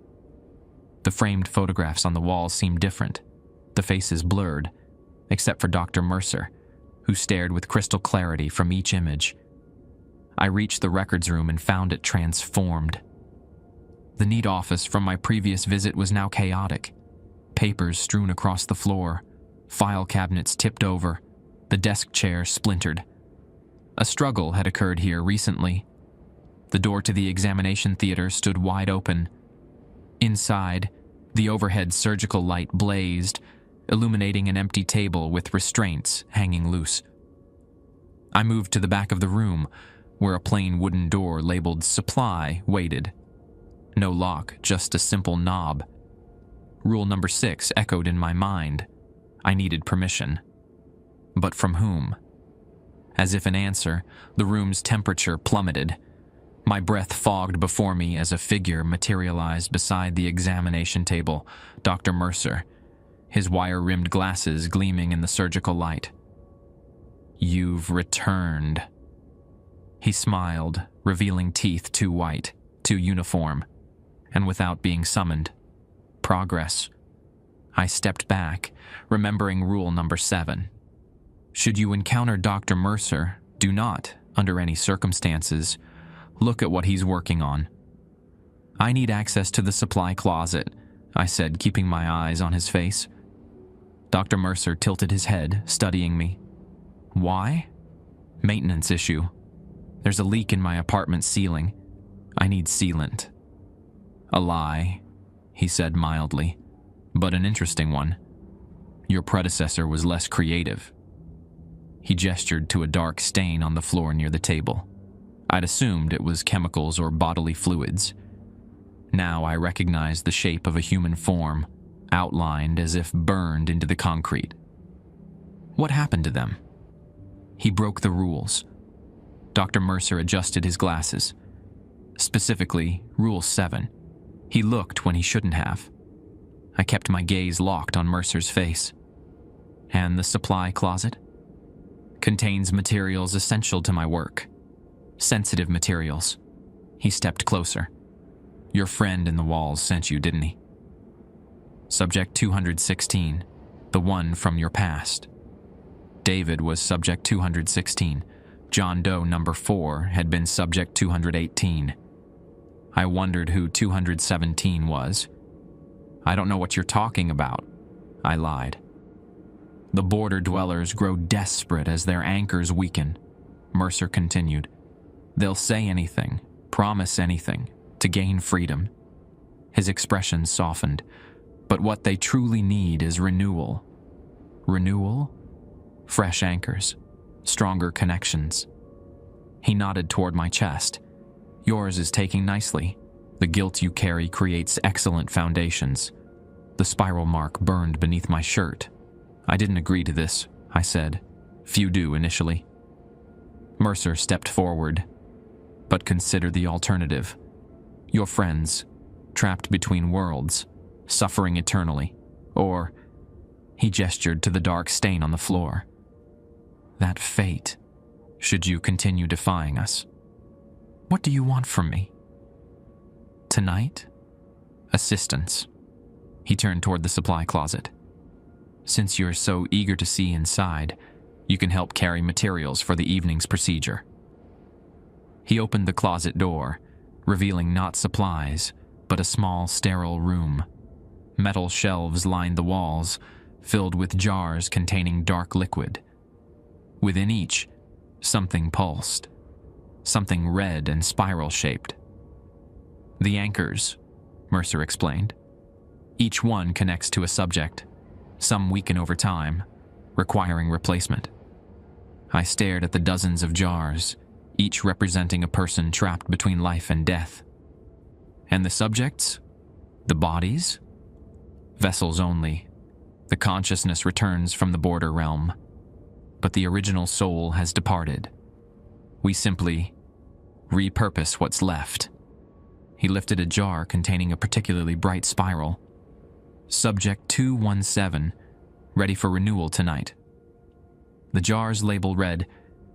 The framed photographs on the wall seemed different, the faces blurred, except for Dr. Mercer, who stared with crystal clarity from each image. I reached the records room and found it transformed. The neat office from my previous visit was now chaotic. Papers strewn across the floor, file cabinets tipped over, the desk chair splintered. A struggle had occurred here recently. The door to the examination theater stood wide open. Inside, the overhead surgical light blazed, illuminating an empty table with restraints hanging loose. I moved to the back of the room, where a plain wooden door labeled Supply waited. No lock, just a simple knob. Rule number 6 echoed in my mind. I needed permission. But from whom? As if in answer, the room's temperature plummeted. My breath fogged before me as a figure materialized beside the examination table, Dr. Mercer, his wire-rimmed glasses gleaming in the surgical light. You've returned. He smiled, revealing teeth too white, to uniform, and without being summoned. Progress. I stepped back, remembering rule number 7. Should you encounter Dr. Mercer, do not, under any circumstances, look at what he's working on. I need access to the supply closet, I said, keeping my eyes on his face. Dr. Mercer tilted his head, studying me. Why? Maintenance issue. There's a leak in my apartment ceiling. I need sealant. A lie, he said mildly, but an interesting one. Your predecessor was less creative. He gestured to a dark stain on the floor near the table. I'd assumed it was chemicals or bodily fluids. Now I recognized the shape of a human form, outlined as if burned into the concrete. What happened to them? He broke the rules. Dr. Mercer adjusted his glasses. Specifically, Rule 7. He looked when he shouldn't have. I kept my gaze locked on Mercer's face. And the supply closet? Contains materials essential to my work. Sensitive materials. He stepped closer. Your friend in the walls sent you, didn't he? Subject 216, the one from your past. David was subject 216. John Doe number 4 had been subject 218. I wondered who 217 was. I don't know what you're talking about, I lied. The border dwellers grow desperate as their anchors weaken, Mercer continued. They'll say anything, promise anything, to gain freedom. His expression softened, but what they truly need is renewal. Renewal? Fresh anchors, stronger connections. He nodded toward my chest. Yours is taking nicely. The guilt you carry creates excellent foundations. The spiral mark burned beneath my shirt. I didn't agree to this, I said. Few do initially. Mercer stepped forward. But consider the alternative. Your friends, trapped between worlds, suffering eternally. Or, he gestured to the dark stain on the floor. That fate, should you continue defying us. What do you want from me? Tonight? Assistance. He turned toward the supply closet. Since you're so eager to see inside, you can help carry materials for the evening's procedure. He opened the closet door, revealing not supplies, but a small, sterile room. Metal shelves lined the walls, filled with jars containing dark liquid. Within each, something pulsed, something red and spiral-shaped. The anchors, Mercer explained. Each one connects to a subject. Some weaken over time, requiring replacement. I stared at the dozens of jars, each representing a person trapped between life and death. And the subjects? The bodies? Vessels only. The consciousness returns from the border realm. But the original soul has departed. We simply repurpose what's left. He lifted a jar containing a particularly bright spiral. Subject 217, ready for renewal tonight. The jar's label read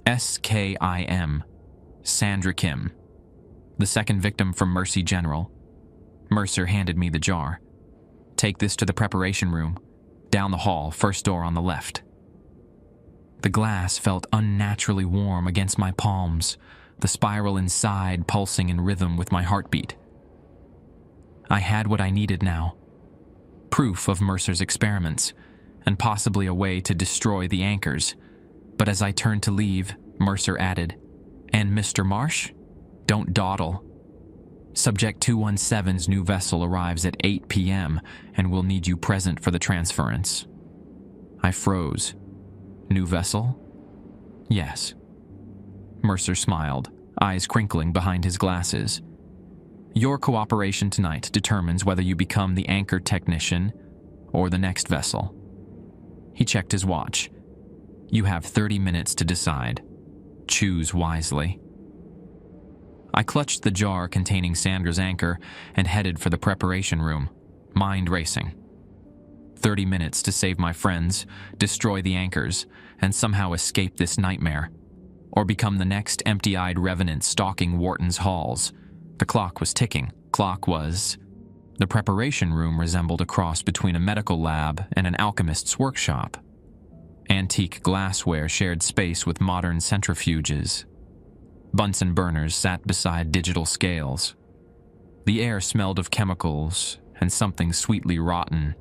SKIM, Sandra Kim, the second victim from Mercy General. Mercer handed me the jar. Take this to the preparation room, down the hall, first door on the left. The glass felt unnaturally warm against my palms, the spiral inside pulsing in rhythm with my heartbeat. I had what I needed now. Proof of Mercer's experiments, and possibly a way to destroy the anchors. But as I turned to leave, Mercer added, "And Mr. Marsh? Don't dawdle. Subject 217's new vessel arrives at 8 p.m. and will need you present for the transference." I froze. New vessel? Yes. Mercer smiled, eyes crinkling behind his glasses. Your cooperation tonight determines whether you become the anchor technician or the next vessel. He checked his watch. You have 30 minutes to decide. Choose wisely. I clutched the jar containing Sandra's anchor and headed for the preparation room, mind racing. 30 minutes to save my friends, destroy the anchors, and somehow escape this nightmare, or become the next empty-eyed revenant stalking Wharton's halls, The clock was ticking. The preparation room resembled a cross between a medical lab and an alchemist's workshop. Antique glassware shared space with modern centrifuges. Bunsen burners sat beside digital scales. The air smelled of chemicals and something sweetly rotten,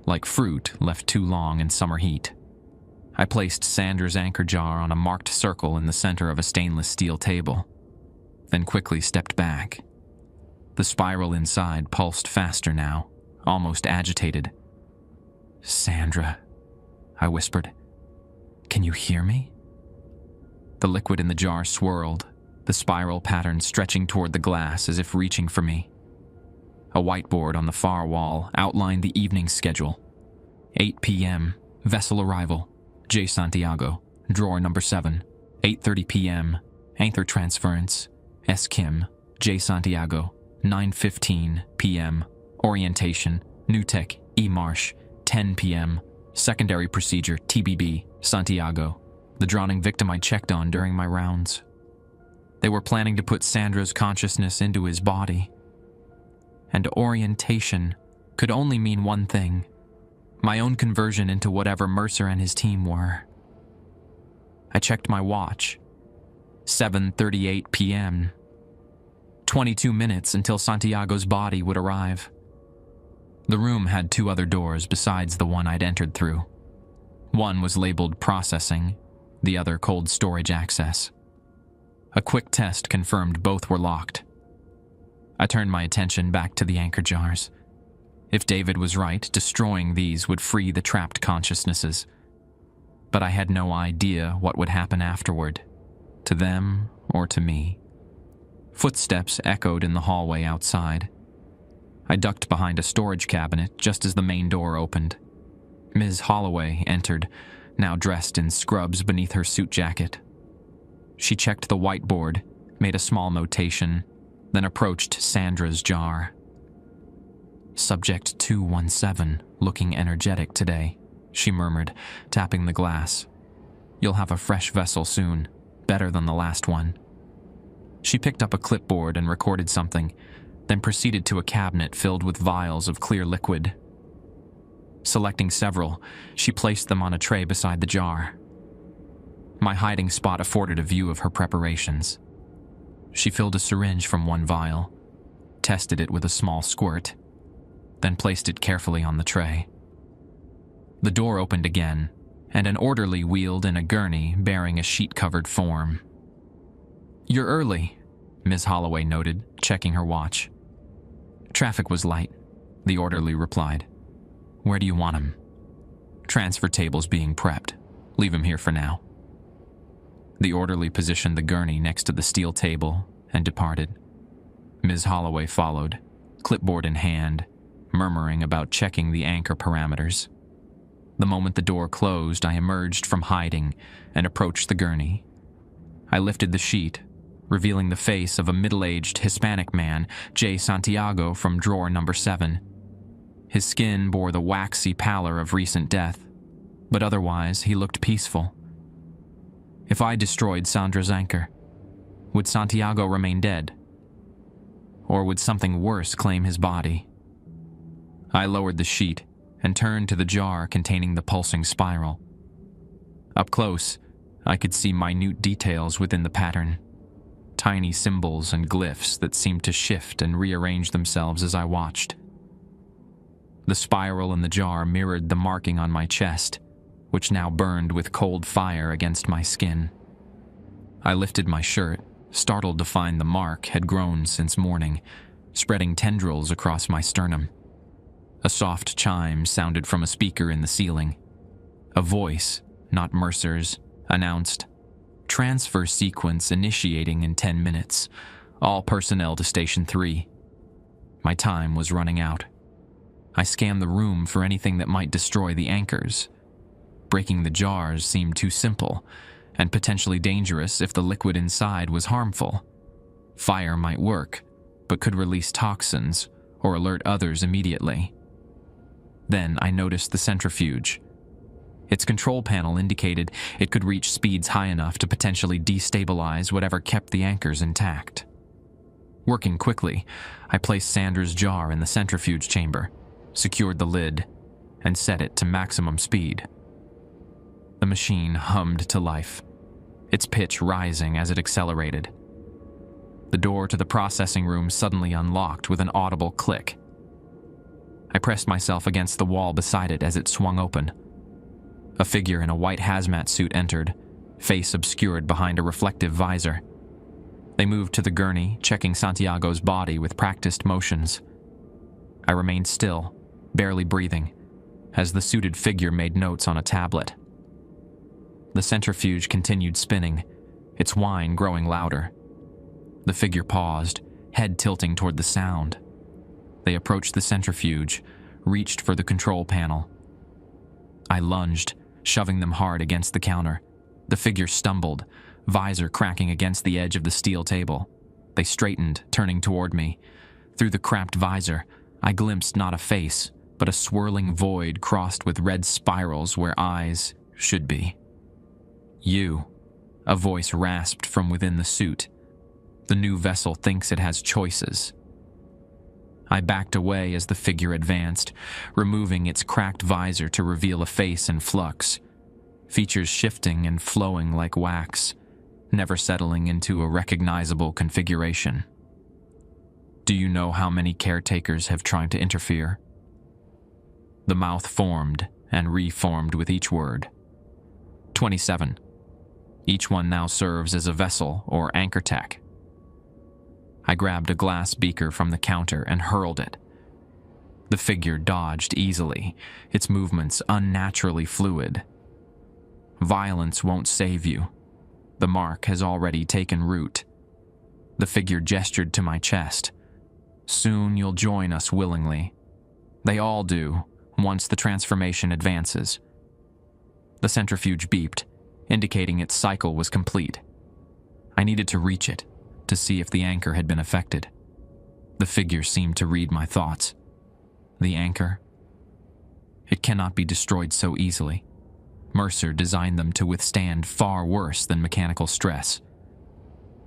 like fruit left too long in summer heat. I placed Sandra's anchor jar on a marked circle in the center of a stainless steel table, then quickly stepped back. The spiral inside pulsed faster now, almost agitated. "Sandra," I whispered. "Can you hear me?" The liquid in the jar swirled, the spiral pattern stretching toward the glass as if reaching for me. A whiteboard on the far wall outlined the evening schedule. 8 p.m., vessel arrival, J. Santiago, drawer number 7. 8:30 p.m., anchor transference, S. Kim, J. Santiago. 9:15 p.m., orientation, Newtek, E. Marsh. 10 p.m., secondary procedure, TBB, Santiago, the drowning victim I checked on during my rounds. They were planning to put Sandra's consciousness into his body. And orientation could only mean one thing: my own conversion into whatever Mercer and his team were. I checked my watch. 7:38 p.m. 22 minutes until Santiago's body would arrive. The room had 2 other doors besides the one I'd entered through. One was labeled processing, the other cold storage access. A quick test confirmed both were locked. I turned my attention back to the anchor jars. If David was right, destroying these would free the trapped consciousnesses. But I had no idea what would happen afterward, to them or to me. Footsteps echoed in the hallway outside. I ducked behind a storage cabinet just as the main door opened. Ms. Holloway entered, now dressed in scrubs beneath her suit jacket. She checked the whiteboard, made a small notation, then approached Sandra's jar. "Subject 217, looking energetic today," she murmured, tapping the glass. "You'll have a fresh vessel soon, better than the last one." She picked up a clipboard and recorded something, then proceeded to a cabinet filled with vials of clear liquid. Selecting several, she placed them on a tray beside the jar. My hiding spot afforded a view of her preparations. She filled a syringe from one vial, tested it with a small squirt, then placed it carefully on the tray. The door opened again, and an orderly wheeled in a gurney bearing a sheet-covered form. "You're early," Ms. Holloway noted, checking her watch. "Traffic was light," the orderly replied. "Where do you want him?" "Transfer table's being prepped. Leave him here for now." The orderly positioned the gurney next to the steel table and departed. Ms. Holloway followed, clipboard in hand, murmuring about checking the anchor parameters. The moment the door closed, I emerged from hiding and approached the gurney. I lifted the sheet, revealing the face of a middle-aged Hispanic man, J. Santiago, from drawer number 7. His skin bore the waxy pallor of recent death, but otherwise he looked peaceful. If I destroyed Sandra's anchor, would Santiago remain dead? Or would something worse claim his body? I lowered the sheet and turned to the jar containing the pulsing spiral. Up close, I could see minute details within the pattern. Tiny symbols and glyphs that seemed to shift and rearrange themselves as I watched. The spiral in the jar mirrored the marking on my chest, which now burned with cold fire against my skin. I lifted my shirt, startled to find the mark had grown since morning, spreading tendrils across my sternum. A soft chime sounded from a speaker in the ceiling. A voice, not Mercer's, announced, "Transfer sequence initiating in 10 minutes. All personnel to Station 3. My time was running out. I scanned the room for anything that might destroy the anchors. Breaking the jars seemed too simple, and potentially dangerous if the liquid inside was harmful. Fire might work, but could release toxins or alert others immediately. Then I noticed the centrifuge. Its control panel indicated it could reach speeds high enough to potentially destabilize whatever kept the anchors intact. Working quickly, I placed Sanders' jar in the centrifuge chamber, secured the lid, and set it to maximum speed. The machine hummed to life, its pitch rising as it accelerated. The door to the processing room suddenly unlocked with an audible click. I pressed myself against the wall beside it as it swung open. A figure in a white hazmat suit entered, face obscured behind a reflective visor. They moved to the gurney, checking Santiago's body with practiced motions. I remained still, barely breathing, as the suited figure made notes on a tablet. The centrifuge continued spinning, its whine growing louder. The figure paused, head tilting toward the sound. They approached the centrifuge, reached for the control panel. I lunged, shoving them hard against the counter. The figure stumbled, visor cracking against the edge of the steel table. They straightened, turning toward me. Through the cramped visor, I glimpsed not a face, but a swirling void crossed with red spirals where eyes should be. "You," a voice rasped from within the suit. "The new vessel thinks it has choices." I backed away as the figure advanced, removing its cracked visor to reveal a face in flux, features shifting and flowing like wax, never settling into a recognizable configuration. "Do you know how many caretakers have tried to interfere?" The mouth formed and reformed with each word. 27. Each one now serves as a vessel or anchor tech. I grabbed a glass beaker from the counter and hurled it. The figure dodged easily, its movements unnaturally fluid. Violence won't save you. The mark has already taken root. The figure gestured to my chest. "Soon you'll join us willingly." They all do, once the transformation advances. The centrifuge beeped, indicating its cycle was complete. I needed to reach it, to see if the anchor had been affected. The figure seemed to read my thoughts. The anchor? It cannot be destroyed so easily. Mercer designed them to withstand far worse than mechanical stress.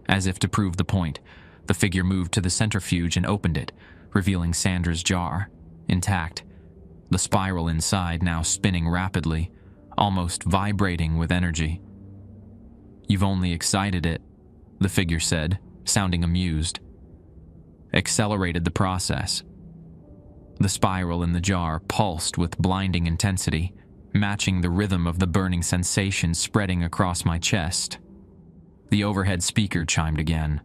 As if to prove the point, the figure moved to the centrifuge and opened it, revealing Sanders' jar, intact, the spiral inside now spinning rapidly, almost vibrating with energy. "You've only excited it," the figure said, sounding amused. "Accelerated the process." The spiral in the jar pulsed with blinding intensity, matching the rhythm of the burning sensation spreading across my chest. The overhead speaker chimed again.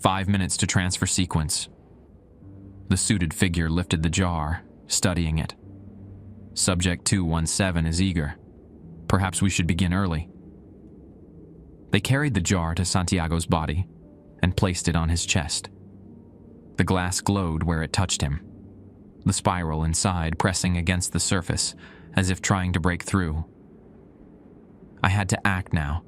5 minutes to transfer sequence. The suited figure lifted the jar, studying it. Subject 217 is eager. Perhaps we should begin early. They carried the jar to Santiago's body and placed it on his chest. The glass glowed where it touched him, the spiral inside pressing against the surface as if trying to break through. I had to act now.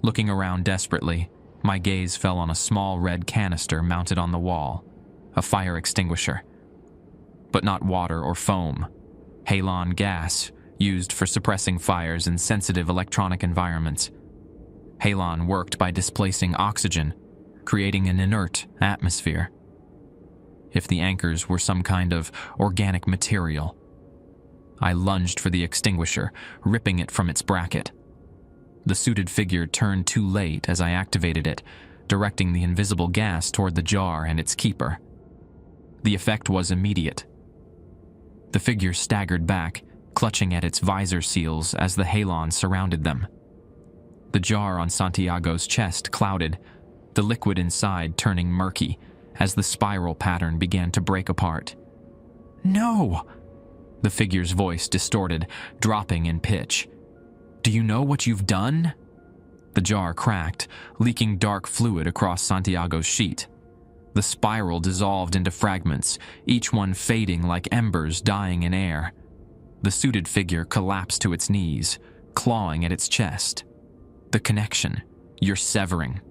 Looking around desperately, my gaze fell on a small red canister mounted on the wall, a fire extinguisher. But not water or foam. Halon gas, used for suppressing fires in sensitive electronic environments. Halon worked by displacing oxygen, creating an inert atmosphere. If the anchors were some kind of organic material. I lunged for the extinguisher, ripping it from its bracket. The suited figure turned too late as I activated it, directing the invisible gas toward the jar and its keeper. The effect was immediate. The figure staggered back, clutching at its visor seals as the halon surrounded them. The jar on Santiago's chest clouded, the liquid inside turning murky as the spiral pattern began to break apart. "No!" The figure's voice distorted, dropping in pitch. "Do you know what you've done?" The jar cracked, leaking dark fluid across Santiago's sheet. The spiral dissolved into fragments, each one fading like embers dying in air. The suited figure collapsed to its knees, clawing at its chest. "The connection. You're severing."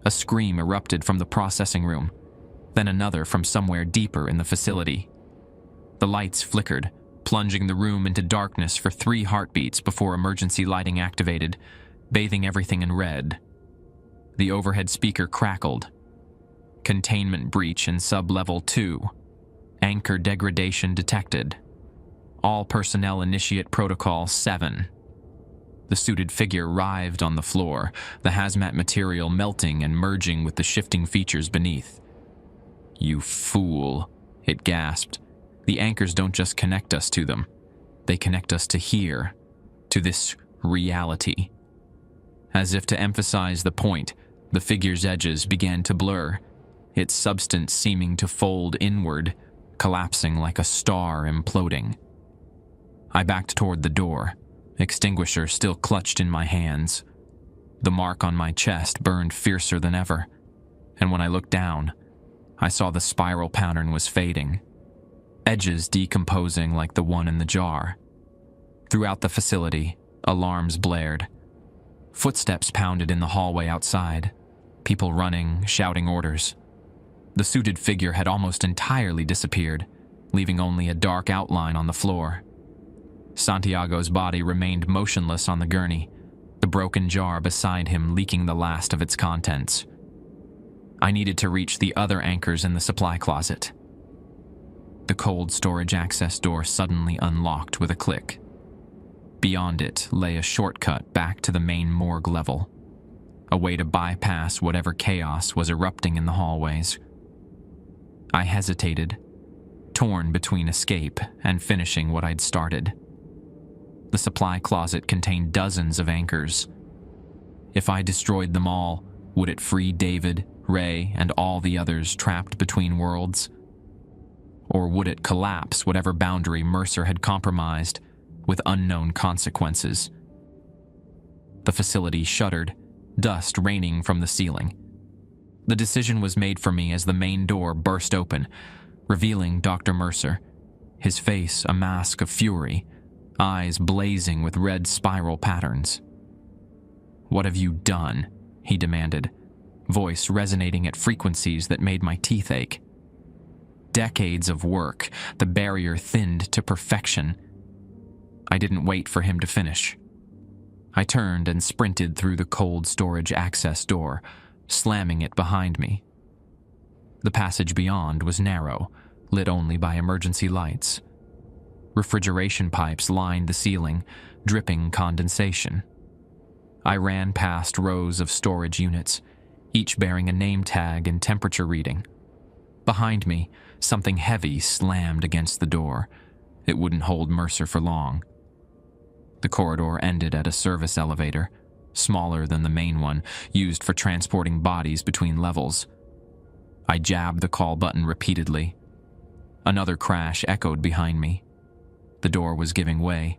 A scream erupted from the processing room, then another from somewhere deeper in the facility. The lights flickered, plunging the room into darkness for 3 heartbeats before emergency lighting activated, bathing everything in red. The overhead speaker crackled, Containment breach in sub-level 2. Anchor degradation detected. All personnel initiate Protocol 7. The suited figure writhed on the floor, the hazmat material melting and merging with the shifting features beneath. "You fool," it gasped. "The anchors don't just connect us to them. They connect us to here, to this reality." As if to emphasize the point, the figure's edges began to blur, its substance seeming to fold inward, collapsing like a star imploding. I backed toward the door, extinguisher still clutched in my hands. The mark on my chest burned fiercer than ever, and when I looked down, I saw the spiral pattern was fading, edges decomposing like the one in the jar. Throughout the facility, alarms blared. Footsteps pounded in the hallway outside, people running, shouting orders. The suited figure had almost entirely disappeared, leaving only a dark outline on the floor. Santiago's body remained motionless on the gurney, the broken jar beside him leaking the last of its contents. I needed to reach the other anchors in the supply closet. The cold storage access door suddenly unlocked with a click. Beyond it lay a shortcut back to the main morgue level, a way to bypass whatever chaos was erupting in the hallways. I hesitated, torn between escape and finishing what I'd started. The supply closet contained dozens of anchors. If I destroyed them all, would it free David, Ray, and all the others trapped between worlds? Or would it collapse whatever boundary Mercer had compromised, with unknown consequences? The facility shuddered, dust raining from the ceiling. The decision was made for me as the main door burst open, revealing Dr. Mercer, his face a mask of fury, eyes blazing with red spiral patterns. "What have you done?" he demanded, voice resonating at frequencies that made my teeth ache. Decades of work, the barrier thinned to perfection. I didn't wait for him to finish. I turned and sprinted through the cold storage access door, slamming it behind me. The passage beyond was narrow, lit only by emergency lights. Refrigeration pipes lined the ceiling, dripping condensation. I ran past rows of storage units, each bearing a name tag and temperature reading. Behind me, something heavy slammed against the door. It wouldn't hold Mercer for long. The corridor ended at a service elevator, smaller than the main one, used for transporting bodies between levels. I jabbed the call button repeatedly. Another crash echoed behind me. The door was giving way.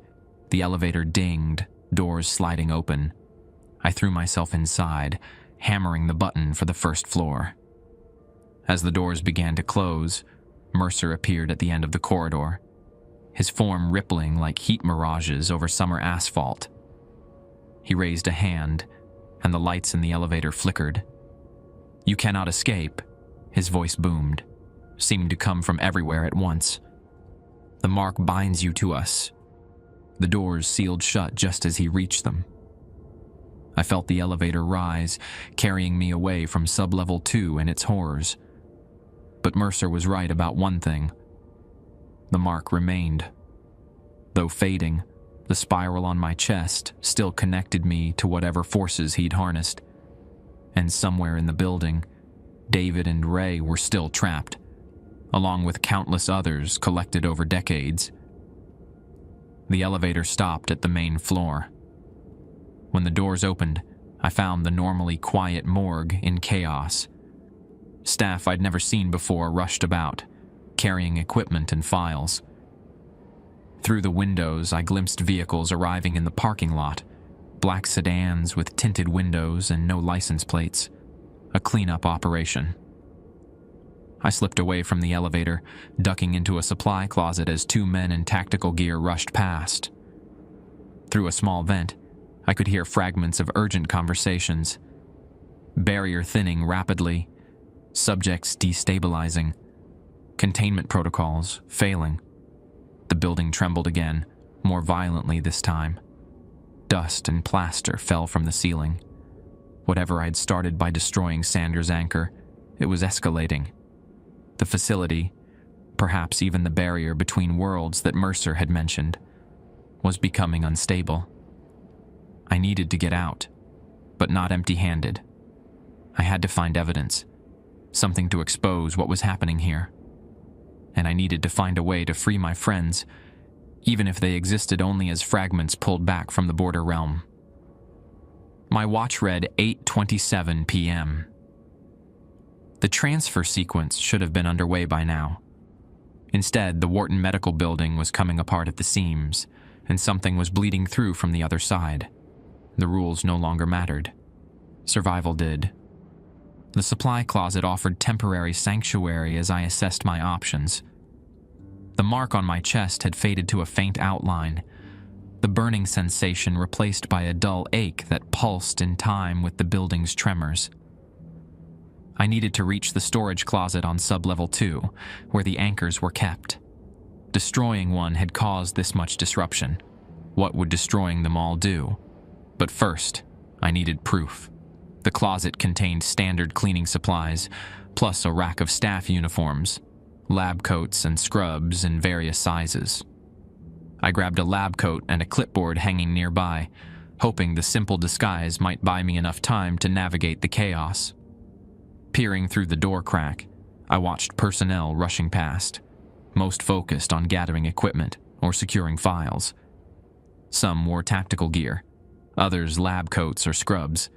The elevator dinged, doors sliding open. I threw myself inside, hammering the button for the first floor. As the doors began to close, Mercer appeared at the end of the corridor, his form rippling like heat mirages over summer asphalt. He raised a hand, and the lights in the elevator flickered. "You cannot escape," his voice boomed, seeming to come from everywhere at once. "The mark binds you to us." The doors sealed shut just as he reached them. I felt the elevator rise, carrying me away from sub-level 2 and its horrors. But Mercer was right about one thing. The mark remained. Though fading, the spiral on my chest still connected me to whatever forces he'd harnessed. And somewhere in the building, David and Ray were still trapped, along with countless others collected over decades. The elevator stopped at the main floor. When the doors opened, I found the normally quiet morgue in chaos. Staff I'd never seen before rushed about, carrying equipment and files. Through the windows, I glimpsed vehicles arriving in the parking lot, black sedans with tinted windows and no license plates, a cleanup operation. I slipped away from the elevator, ducking into a supply closet as 2 men in tactical gear rushed past. Through a small vent, I could hear fragments of urgent conversations. Barrier thinning rapidly, subjects destabilizing, containment protocols failing. The building trembled again, more violently this time. Dust and plaster fell from the ceiling. Whatever I'd started by destroying Sanders' anchor It was escalating. The facility, perhaps even the barrier between worlds that Mercer had mentioned, was becoming unstable. I needed to get out, but not empty-handed. I had to find evidence, something to expose what was happening here. And I needed to find a way to free my friends, even if they existed only as fragments pulled back from the border realm. My watch read 8:27 p.m. The transfer sequence should have been underway by now. Instead, the Wharton Medical Building was coming apart at the seams, and something was bleeding through from the other side. The rules no longer mattered. Survival did. The supply closet offered temporary sanctuary as I assessed my options. The mark on my chest had faded to a faint outline, the burning sensation replaced by a dull ache that pulsed in time with the building's tremors. I needed to reach the storage closet on sublevel 2, where the anchors were kept. Destroying one had caused this much disruption. What would destroying them all do? But first, I needed proof. The closet contained standard cleaning supplies, plus a rack of staff uniforms, lab coats and scrubs in various sizes. I grabbed a lab coat and a clipboard hanging nearby, hoping the simple disguise might buy me enough time to navigate the chaos. Peering through the door crack, I watched personnel rushing past, most focused on gathering equipment or securing files. Some wore tactical gear, others lab coats or scrubs.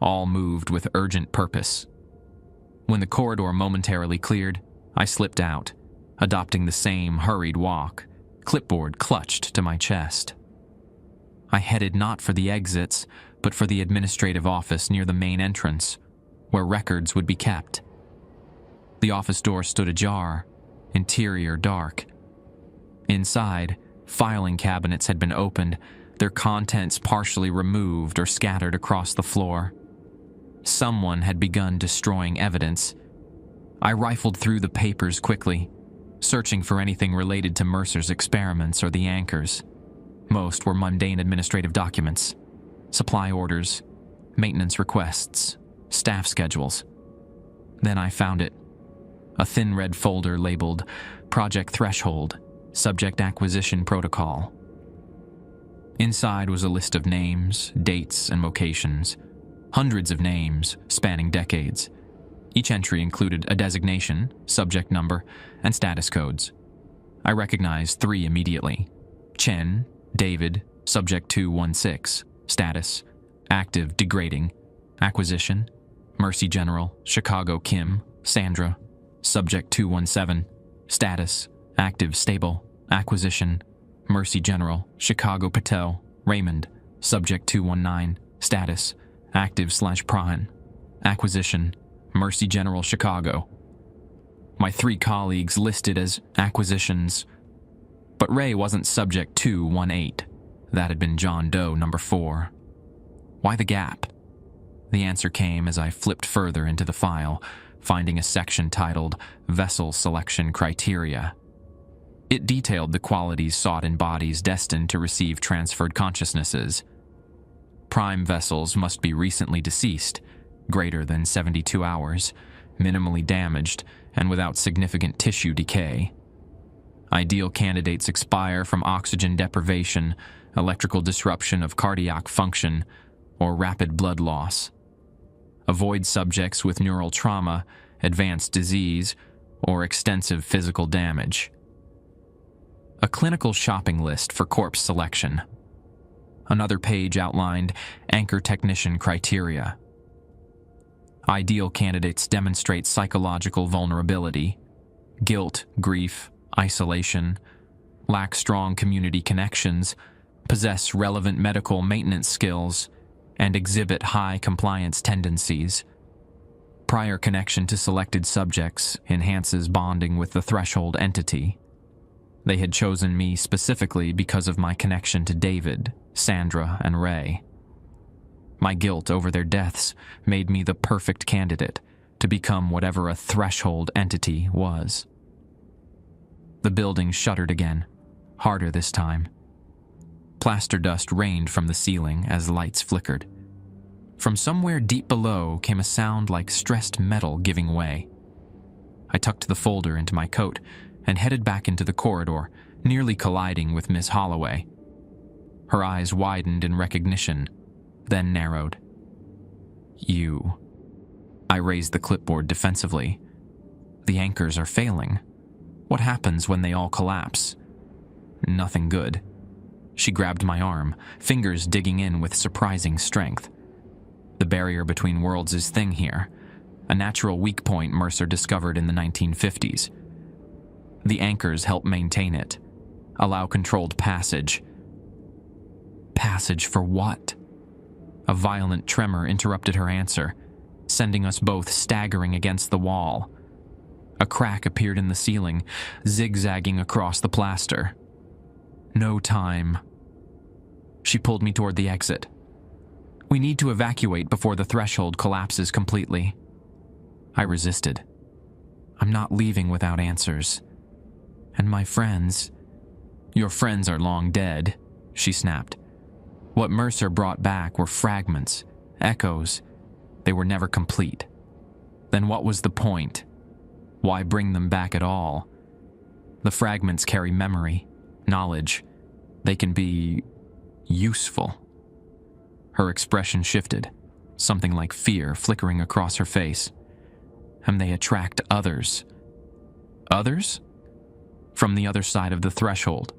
All moved with urgent purpose. When the corridor momentarily cleared, I slipped out, adopting the same hurried walk, clipboard clutched to my chest. I headed not for the exits, but for the administrative office near the main entrance, where records would be kept. The office door stood ajar, interior dark. Inside, filing cabinets had been opened, their contents partially removed or scattered across the floor. Someone had begun destroying evidence. I rifled through the papers quickly, searching for anything related to Mercer's experiments or the anchors. Most were mundane administrative documents, supply orders, maintenance requests, staff schedules. Then I found it. A thin red folder labeled Project Threshold, Subject Acquisition Protocol. Inside was a list of names, dates, and locations. Hundreds of names, spanning decades. Each entry included a designation, subject number, and status codes. I recognized 3 immediately. Chen, David, subject 216, status, active degrading, acquisition, Mercy General, Chicago Kim, Sandra, subject 217, status, active stable, acquisition, Mercy General, Chicago Patel, Raymond, subject 219, status, active/prime, acquisition, Mercy General Chicago. My 3 colleagues listed as acquisitions, but Ray wasn't subject 218. That had been John Doe number 4. Why the gap? The answer came as I flipped further into the file, finding a section titled Vessel Selection Criteria. It detailed the qualities sought in bodies destined to receive transferred consciousnesses. Prime vessels must be recently deceased, greater than 72 hours, minimally damaged, and without significant tissue decay. Ideal candidates expire from oxygen deprivation, electrical disruption of cardiac function, or rapid blood loss. Avoid subjects with neural trauma, advanced disease, or extensive physical damage. A clinical shopping list for corpse selection. Another page outlined anchor technician criteria. Ideal candidates demonstrate psychological vulnerability, guilt, grief, isolation, lack strong community connections, possess relevant medical maintenance skills, and exhibit high compliance tendencies. Prior connection to selected subjects enhances bonding with the threshold entity. They had chosen me specifically because of my connection to David, Sandra, and Ray. My guilt over their deaths made me the perfect candidate to become whatever a threshold entity was. The building shuddered again, harder this time. Plaster dust rained from the ceiling as lights flickered. From somewhere deep below came a sound like stressed metal giving way. I tucked the folder into my coat and headed back into the corridor, nearly colliding with Miss Holloway. Her eyes widened in recognition, then narrowed. "You." I raised the clipboard defensively. "The anchors are failing. What happens when they all collapse?" "Nothing good." She grabbed my arm, fingers digging in with surprising strength. "The barrier between worlds is thin here, a natural weak point Mercer discovered in the 1950s. The anchors help maintain it, allow controlled passage." "Passage for what?" A violent tremor interrupted her answer, sending us both staggering against the wall. A crack appeared in the ceiling, zigzagging across the plaster. "No time." She pulled me toward the exit. "We need to evacuate before the threshold collapses completely." I resisted. "I'm not leaving without answers. And my friends—" "Your friends are long dead," she snapped. "What Mercer brought back were fragments, echoes. They were never complete. Then what was the point? Why bring them back at all? The fragments carry memory, knowledge. They can be useful." Her expression shifted, something like fear flickering across her face. "And they attract others." "Others?" "From the other side of the threshold.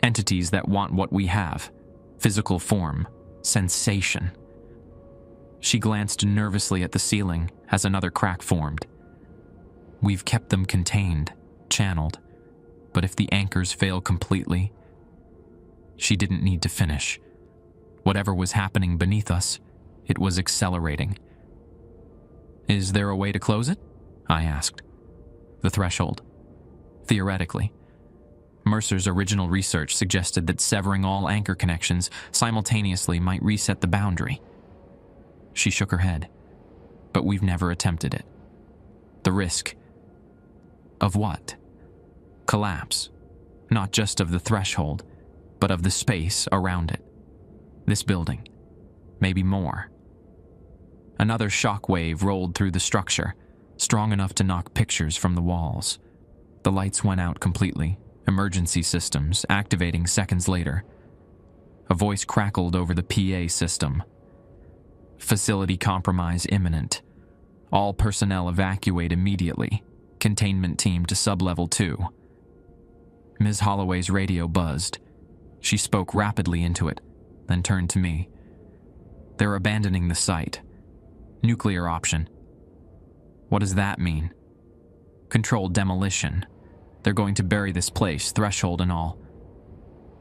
Entities that want what we have. Physical form, sensation." She glanced nervously at the ceiling as another crack formed. "We've kept them contained, channeled. But if the anchors fail completely..." She didn't need to finish. Whatever was happening beneath us, it was accelerating. "Is there a way to close it?" I asked. "The threshold?" "Theoretically. Mercer's original research suggested that severing all anchor connections simultaneously might reset the boundary." She shook her head. "But we've never attempted it. The risk..." "Of what?" "Collapse. Not just of the threshold, but of the space around it. This building. Maybe more." Another shock wave rolled through the structure, strong enough to knock pictures from the walls. The lights went out completely, emergency systems activating seconds later. A voice crackled over the PA system. "Facility compromise imminent. All personnel evacuate immediately. Containment team to sub-level 2. Ms. Holloway's radio buzzed. She spoke rapidly into it, then turned to me. "They're abandoning the site. Nuclear option." "What does that mean?" "Controlled demolition. They're going to bury this place, threshold and all."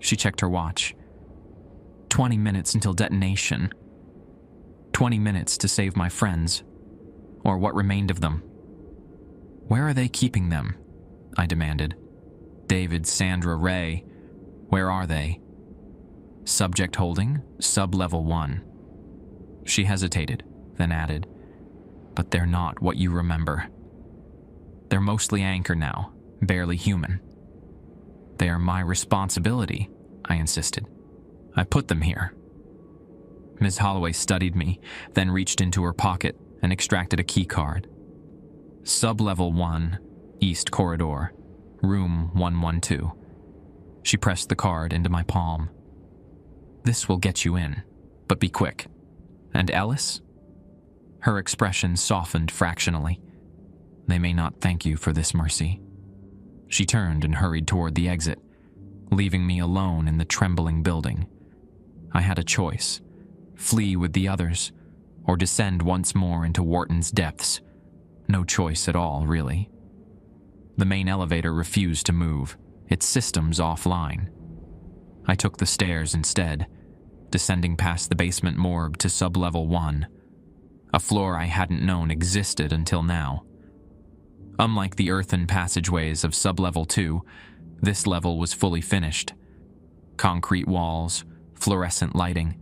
She checked her watch. 20 minutes until detonation. 20 minutes to save my friends. Or what remained of them. "Where are they keeping them?" I demanded. "David, Sandra, Ray. Where are they?" "Subject holding, sub-level 1. She hesitated, then added, "But they're not what you remember. They're mostly anchor now, barely human." "They are my responsibility," I insisted. "I put them here." Ms. Holloway studied me, then reached into her pocket and extracted a key card. "Sub-level 1, East Corridor, room 112. She pressed the card into my palm. "This will get you in, but be quick. And Ellis?" Her expression softened fractionally. "They may not thank you for this mercy." She turned and hurried toward the exit, leaving me alone in the trembling building. I had a choice: flee with the others, or descend once more into Wharton's depths. No choice at all, really. The main elevator refused to move, its systems offline. I took the stairs instead, descending past the basement morgue to sub-level 1, a floor I hadn't known existed until now. Unlike the earthen passageways of sub-level 2, this level was fully finished. Concrete walls, fluorescent lighting,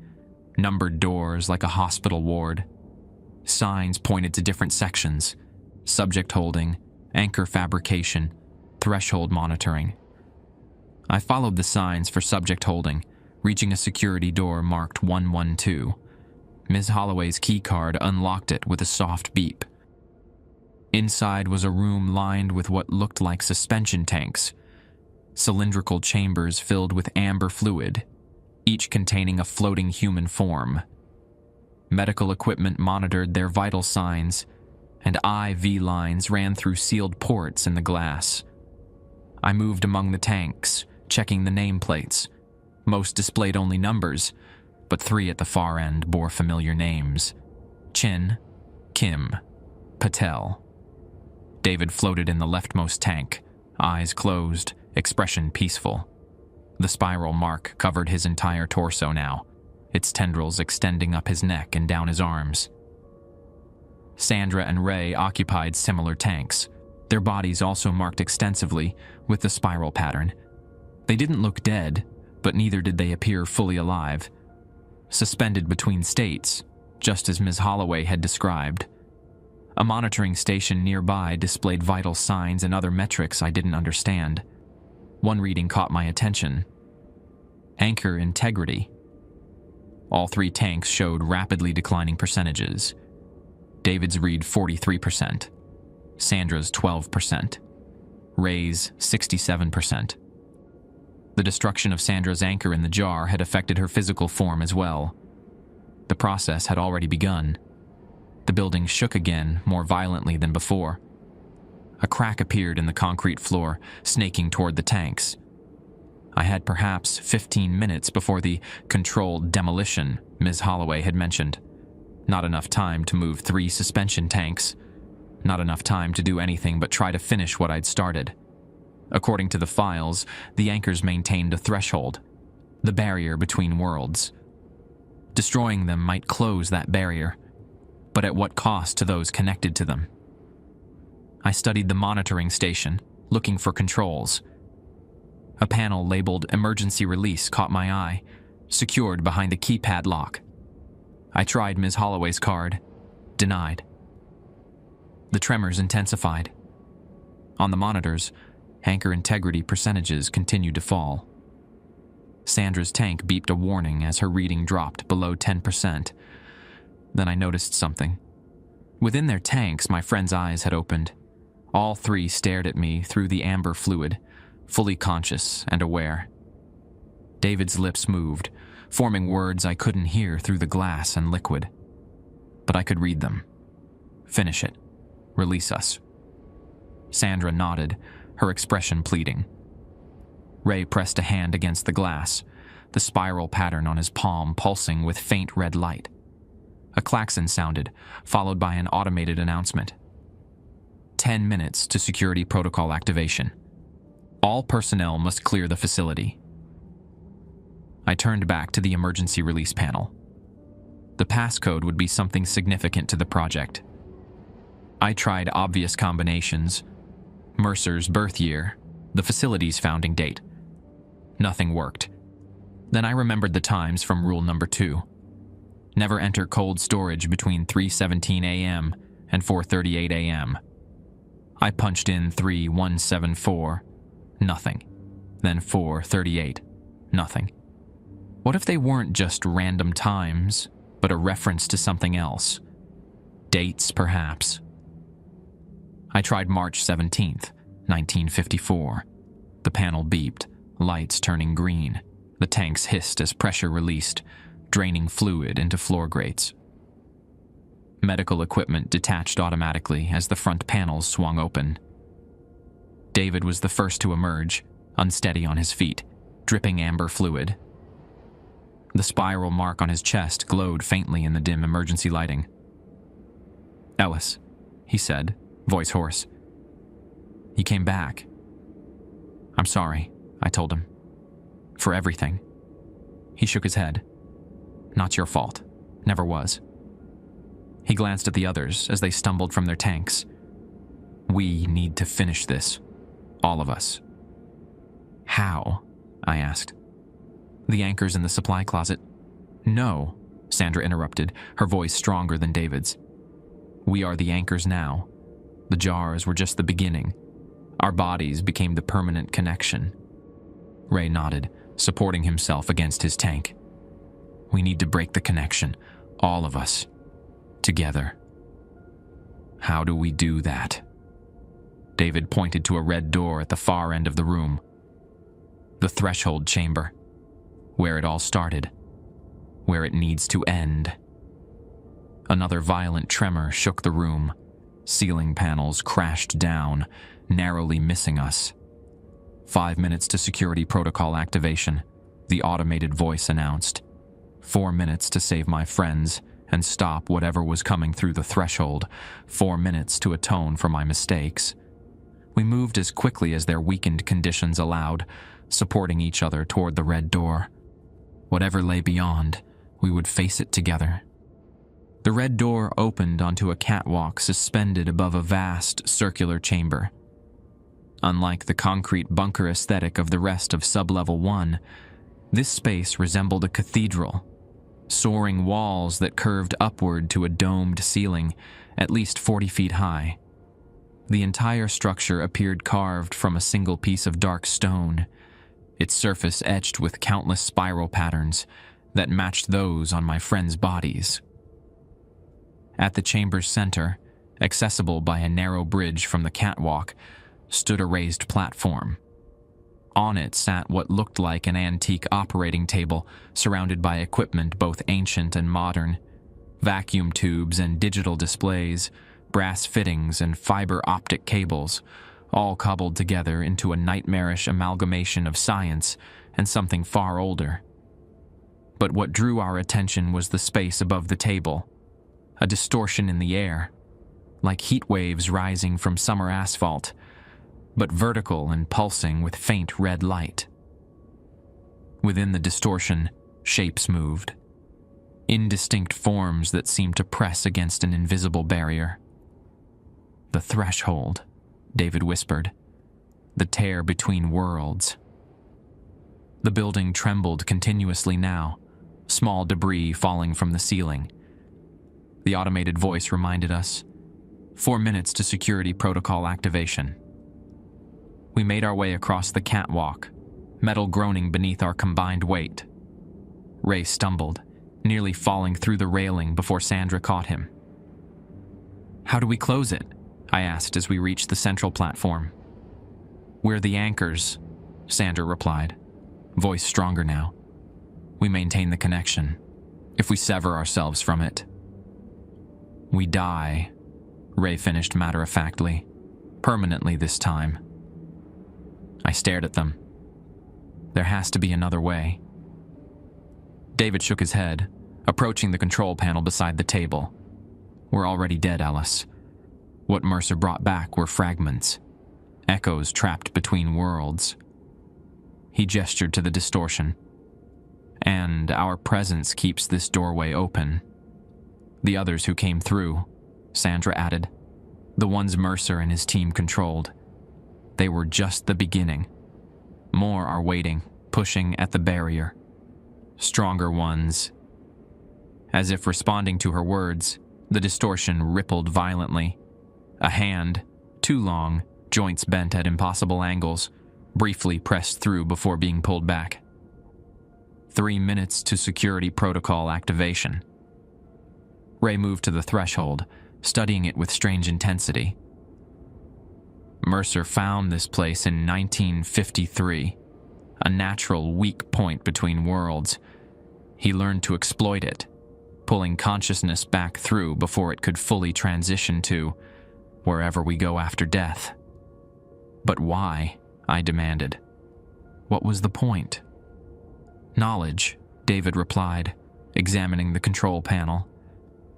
numbered doors like a hospital ward. Signs pointed to different sections: subject holding, anchor fabrication, threshold monitoring. I followed the signs for subject holding, reaching a security door marked 112. Ms. Holloway's keycard unlocked it with a soft beep. Inside was a room lined with what looked like suspension tanks, cylindrical chambers filled with amber fluid, each containing a floating human form. Medical equipment monitored their vital signs, and IV lines ran through sealed ports in the glass. I moved among the tanks, checking the nameplates. Most displayed only numbers, but 3 at the far end bore familiar names: Chin, Kim, Patel. David floated in the leftmost tank, eyes closed, expression peaceful. The spiral mark covered his entire torso now, its tendrils extending up his neck and down his arms. Sandra and Ray occupied similar tanks, their bodies also marked extensively with the spiral pattern. They didn't look dead, but neither did they appear fully alive. Suspended between states, just as Ms. Holloway had described. A monitoring station nearby displayed vital signs and other metrics I didn't understand. One reading caught my attention. Anchor integrity. All 3 tanks showed rapidly declining percentages. David's read 43%, Sandra's 12%, Ray's 67%. The destruction of Sandra's anchor in the jar had affected her physical form as well. The process had already begun. The building shook again, more violently than before. A crack appeared in the concrete floor, snaking toward the tanks. I had perhaps 15 minutes before the controlled demolition Ms. Holloway had mentioned. Not enough time to move 3 suspension tanks. Not enough time to do anything but try to finish what I'd started. According to the files, the anchors maintained a threshold, the barrier between worlds. Destroying them might close that barrier, but at what cost to those connected to them? I studied the monitoring station, looking for controls. A panel labeled Emergency Release caught my eye, secured behind a keypad lock. I tried Ms. Holloway's card. Denied. The tremors intensified. On the monitors, anchor integrity percentages continued to fall. Sandra's tank beeped a warning as her reading dropped below 10%. Then I noticed something. Within their tanks, my friend's eyes had opened. All 3 stared at me through the amber fluid, fully conscious and aware. David's lips moved, forming words I couldn't hear through the glass and liquid. But I could read them. Finish it. Release us. Sandra nodded, her expression pleading. Ray pressed a hand against the glass, the spiral pattern on his palm pulsing with faint red light. A klaxon sounded, followed by an automated announcement. 10 minutes to security protocol activation. All personnel must clear the facility. I turned back to the emergency release panel. The passcode would be something significant to the project. I tried obvious combinations: Mercer's birth year, the facility's founding date. Nothing worked. Then I remembered the times from rule number 2. Never enter cold storage between 3:17 a.m. and 4:38 a.m. I punched in 3174, nothing. Then 4:38, nothing. What if they weren't just random times, but a reference to something else? Dates, perhaps. I tried March 17th, 1954. The panel beeped, lights turning green. The tanks hissed as pressure released, draining fluid into floor grates. Medical equipment detached automatically as the front panels swung open. David was the first to emerge, unsteady on his feet, dripping amber fluid. The spiral mark on his chest glowed faintly in the dim emergency lighting. "Ellis," he said, voice hoarse. He came back. "I'm sorry," I told him. "For everything." He shook his head. "Not your fault. Never was." He glanced at the others as they stumbled from their tanks. "We need to finish this. All of us." "How?" I asked. "The anchor's in the supply closet." "No," Sandra interrupted, her voice stronger than David's. "We are the anchors now. The jars were just the beginning. Our bodies became the permanent connection." Ray nodded, supporting himself against his tank. "We need to break the connection. All of us. Together. How do we do that? David pointed to a red door at the far end of the room. The threshold chamber. Where it all started. Where it needs to end. Another violent tremor shook the room. Ceiling panels crashed down, narrowly missing us. 5 minutes to security protocol activation, the automated voice announced. 4 minutes to save my friends and stop whatever was coming through the threshold. 4 minutes to atone for my mistakes. We moved as quickly as their weakened conditions allowed, supporting each other toward the red door. Whatever lay beyond, we would face it together. The red door opened onto a catwalk suspended above a vast, circular chamber. Unlike the concrete bunker aesthetic of the rest of Sublevel 1, this space resembled a cathedral. Soaring walls that curved upward to a domed ceiling, at least 40 feet high. The entire structure appeared carved from a single piece of dark stone, its surface etched with countless spiral patterns that matched those on my friends' bodies. At the chamber's center, accessible by a narrow bridge from the catwalk, stood a raised platform. On it sat what looked like an antique operating table, surrounded by equipment both ancient and modern, vacuum tubes and digital displays, brass fittings and fiber optic cables, all cobbled together into a nightmarish amalgamation of science and something far older. But what drew our attention was the space above the table, a distortion in the air, like heat waves rising from summer asphalt, but vertical and pulsing with faint red light. Within the distortion, shapes moved, indistinct forms that seemed to press against an invisible barrier. The threshold, David whispered, the tear between worlds. The building trembled continuously now, small debris falling from the ceiling. The automated voice reminded us, 4 minutes to security protocol activation. We made our way across the catwalk, metal groaning beneath our combined weight. Ray stumbled, nearly falling through the railing before Sandra caught him. How do we close it? I asked as we reached the central platform. We're the anchors, Sandra replied, voice stronger now. We maintain the connection. If we sever ourselves from it, we die, Ray finished matter-of-factly, permanently this time. I stared at them. There has to be another way. David shook his head, approaching the control panel beside the table. We're already dead, Ellis. What Mercer brought back were fragments, echoes trapped between worlds. He gestured to the distortion. And our presence keeps this doorway open. The others who came through, Sandra added, the ones Mercer and his team controlled. They were just the beginning. More are waiting, pushing at the barrier. Stronger ones. As if responding to her words, the distortion rippled violently. A hand, too long, joints bent at impossible angles, briefly pressed through before being pulled back. 3 minutes to security protocol activation. Ray moved to the threshold, studying it with strange intensity. Mercer found this place in 1953, a natural weak point between worlds. He learned to exploit it, pulling consciousness back through before it could fully transition to wherever we go after death. But why? I demanded. What was the point? Knowledge, David replied, examining the control panel.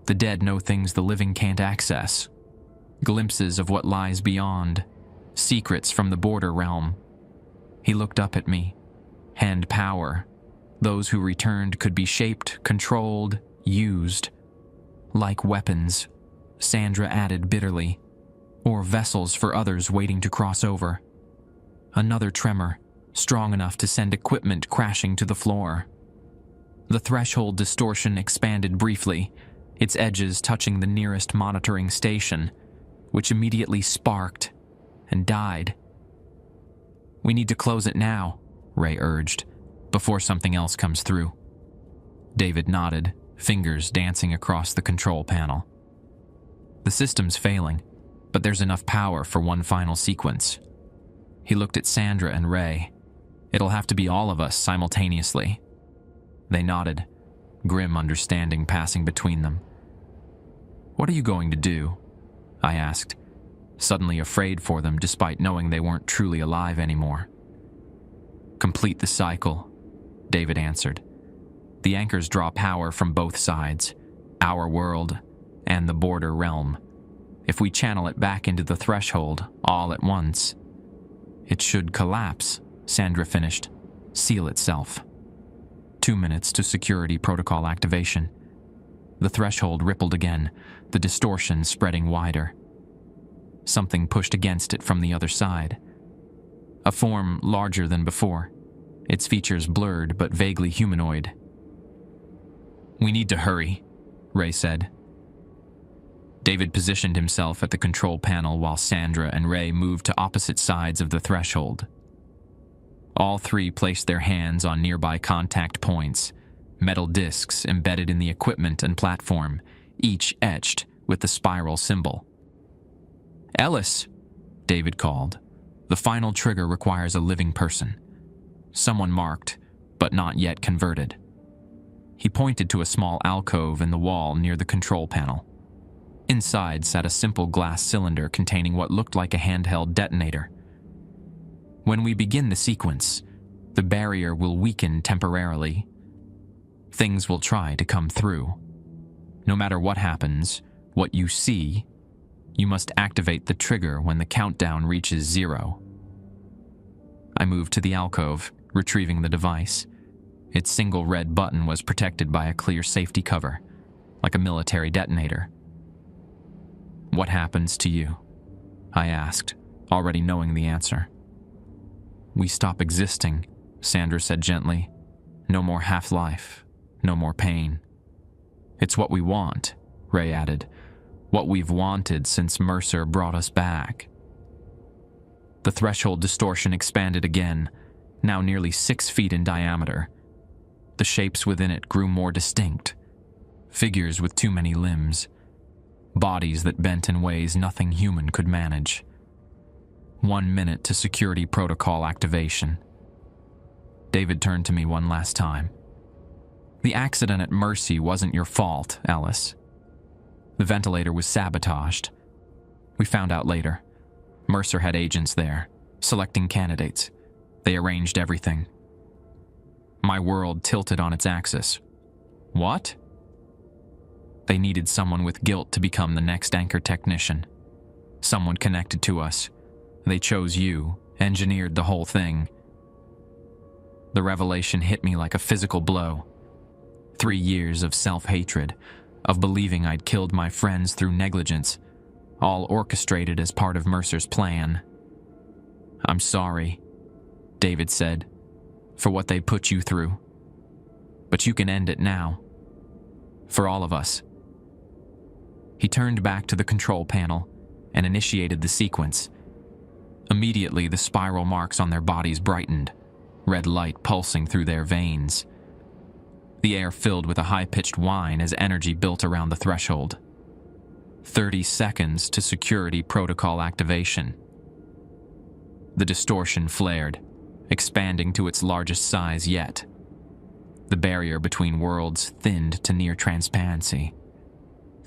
The dead know things the living can't access. Glimpses of what lies beyond. Secrets from the border realm. He looked up at me. Hand power. Those who returned could be shaped, controlled, used. Like weapons, Sandra added bitterly. Or vessels for others waiting to cross over. Another tremor, strong enough to send equipment crashing to the floor. The threshold distortion expanded briefly, its edges touching the nearest monitoring station, which immediately sparked and died. We need to close it now, Ray urged, before something else comes through. David nodded, fingers dancing across the control panel. The system's failing, but there's enough power for one final sequence. He looked at Sandra and Ray. It'll have to be all of us simultaneously. They nodded, grim understanding passing between them. What are you going to do? I asked, suddenly afraid for them despite knowing they weren't truly alive anymore. Complete the cycle, David answered. The anchors draw power from both sides, our world and the border realm. If we channel it back into the threshold all at once, it should collapse, Sandra finished, seal itself. 2 minutes to security protocol activation. The threshold rippled again, the distortion spreading wider. Something pushed against it from the other side. A form larger than before, its features blurred but vaguely humanoid. We need to hurry, Ray said. David positioned himself at the control panel while Sandra and Ray moved to opposite sides of the threshold. All three placed their hands on nearby contact points, metal discs embedded in the equipment and platform, each etched with the spiral symbol. Ellis, David called. The final trigger requires a living person. Someone marked, but not yet converted. He pointed to a small alcove in the wall near the control panel. Inside sat a simple glass cylinder containing what looked like a handheld detonator. When we begin the sequence, the barrier will weaken temporarily. Things will try to come through. No matter what happens, what you see, you must activate the trigger when the countdown reaches 0. I moved to the alcove, retrieving the device. Its single red button was protected by a clear safety cover, like a military detonator. What happens to you? I asked, already knowing the answer. We stop existing, Sandra said gently. No more half-life, no more pain. It's what we want, Ray added. What we've wanted since Mercer brought us back. The threshold distortion expanded again, now nearly 6 feet in diameter. The shapes within it grew more distinct. Figures with too many limbs. Bodies that bent in ways nothing human could manage. 1 minute to security protocol activation. David turned to me one last time. The accident at Mercy wasn't your fault, Alice. The ventilator was sabotaged. We found out later. Mercer had agents there, selecting candidates. They arranged everything. My world tilted on its axis. What? They needed someone with guilt to become the next anchor technician. Someone connected to us. They chose you, engineered the whole thing. The revelation hit me like a physical blow. 3 years of self-hatred, of believing I'd killed my friends through negligence, all orchestrated as part of Mercer's plan. I'm sorry, David said, for what they put you through. But you can end it now. For all of us. He turned back to the control panel and initiated the sequence. Immediately, the spiral marks on their bodies brightened, red light pulsing through their veins. The air filled with a high-pitched whine as energy built around the threshold. 30 seconds to security protocol activation. The distortion flared, expanding to its largest size yet. The barrier between worlds thinned to near transparency.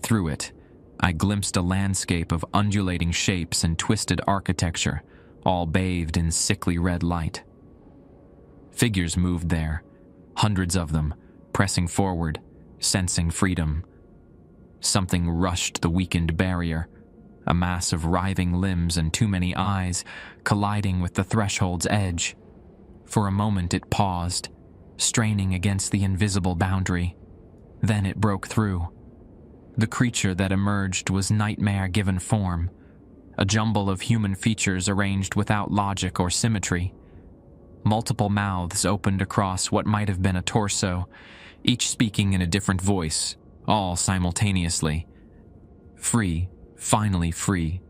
Through it, I glimpsed a landscape of undulating shapes and twisted architecture, all bathed in sickly red light. Figures moved there, hundreds of them, pressing forward, sensing freedom. Something rushed the weakened barrier, a mass of writhing limbs and too many eyes colliding with the threshold's edge. For a moment it paused, straining against the invisible boundary. Then it broke through. The creature that emerged was nightmare given form, a jumble of human features arranged without logic or symmetry. Multiple mouths opened across what might have been a torso, each speaking in a different voice, all simultaneously. Free, finally free.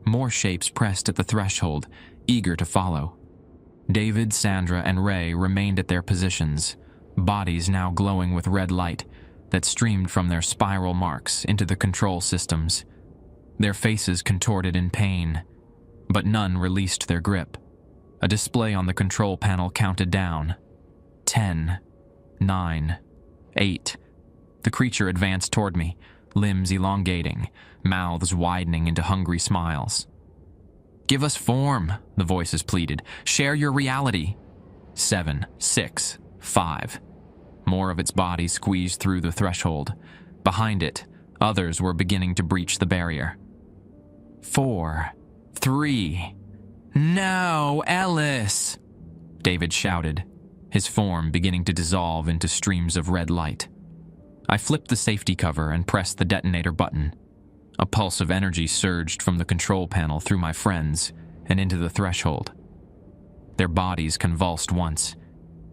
More shapes pressed at the threshold, eager to follow. David, Sandra, and Ray remained at their positions, bodies now glowing with red light, that streamed from their spiral marks into the control systems. Their faces contorted in pain, but none released their grip. A display on the control panel counted down. 10, 9, 8. The creature advanced toward me, limbs elongating, mouths widening into hungry smiles. "Give us form," the voices pleaded. "Share your reality." 7, 6, 5. More of its body squeezed through the threshold. Behind it, others were beginning to breach the barrier. 4, 3. "No, Ellis!" David shouted, his form beginning to dissolve into streams of red light. I flipped the safety cover and pressed the detonator button. A pulse of energy surged from the control panel through my friends and into the threshold. Their bodies convulsed once,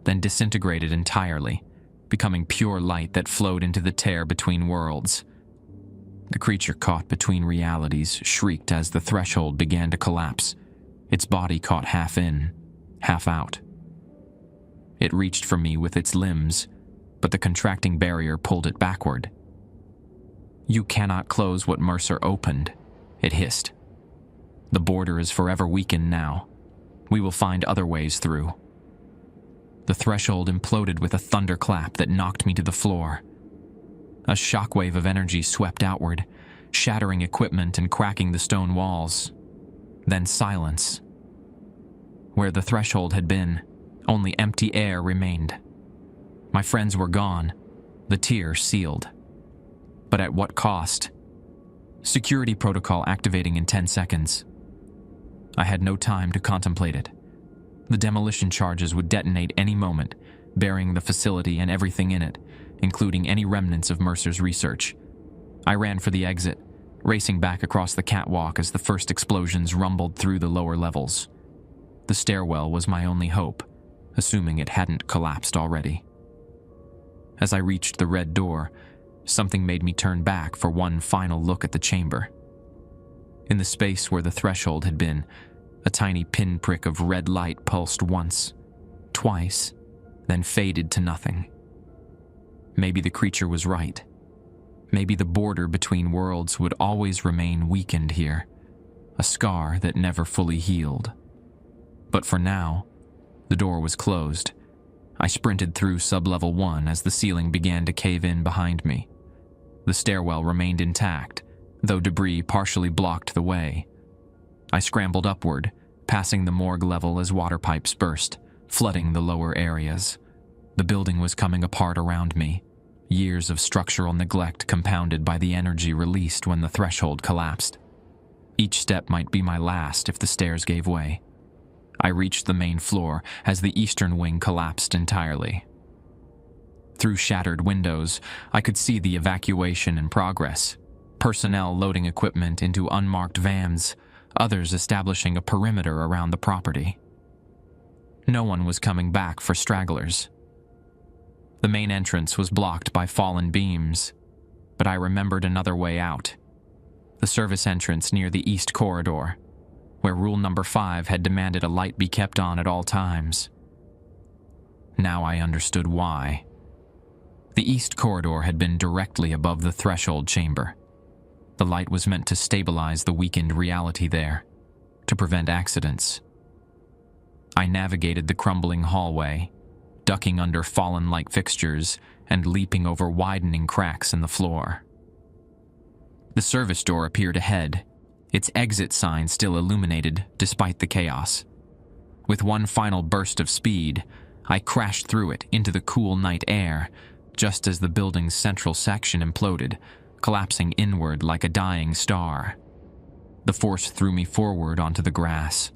then disintegrated entirely, becoming pure light that flowed into the tear between worlds. The creature caught between realities shrieked as the threshold began to collapse, its body caught half in, half out. It reached for me with its limbs, but the contracting barrier pulled it backward. "You cannot close what Mercer opened," it hissed. "The border is forever weakened now. We will find other ways through." The threshold imploded with a thunderclap that knocked me to the floor. A shockwave of energy swept outward, shattering equipment and cracking the stone walls. Then silence. Where the threshold had been, only empty air remained. My friends were gone, the tier sealed. But at what cost? Security protocol activating in 10 seconds. I had no time to contemplate it. The demolition charges would detonate any moment, burying the facility and everything in it, including any remnants of Mercer's research. I ran for the exit, racing back across the catwalk as the first explosions rumbled through the lower levels. The stairwell was my only hope, assuming it hadn't collapsed already. As I reached the red door, something made me turn back for one final look at the chamber. In the space where the threshold had been, a tiny pinprick of red light pulsed once, twice, then faded to nothing. Maybe the creature was right. Maybe the border between worlds would always remain weakened here, a scar that never fully healed. But for now, the door was closed. I sprinted through sub-level 1 as the ceiling began to cave in behind me. The stairwell remained intact, though debris partially blocked the way. I scrambled upward, passing the morgue level as water pipes burst, flooding the lower areas. The building was coming apart around me, years of structural neglect compounded by the energy released when the threshold collapsed. Each step might be my last if the stairs gave way. I reached the main floor as the eastern wing collapsed entirely. Through shattered windows, I could see the evacuation in progress. Personnel loading equipment into unmarked vans, others establishing a perimeter around the property. No one was coming back for stragglers. The main entrance was blocked by fallen beams, but I remembered another way out. The service entrance near the east corridor, where rule number 5 had demanded a light be kept on at all times. Now I understood why. The east corridor had been directly above the threshold chamber. The light was meant to stabilize the weakened reality there, to prevent accidents. I navigated the crumbling hallway, ducking under fallen light fixtures and leaping over widening cracks in the floor. The service door appeared ahead, its exit sign still illuminated despite the chaos. With one final burst of speed, I crashed through it into the cool night air, just as the building's central section imploded, collapsing inward like a dying star. The force threw me forward onto the grass.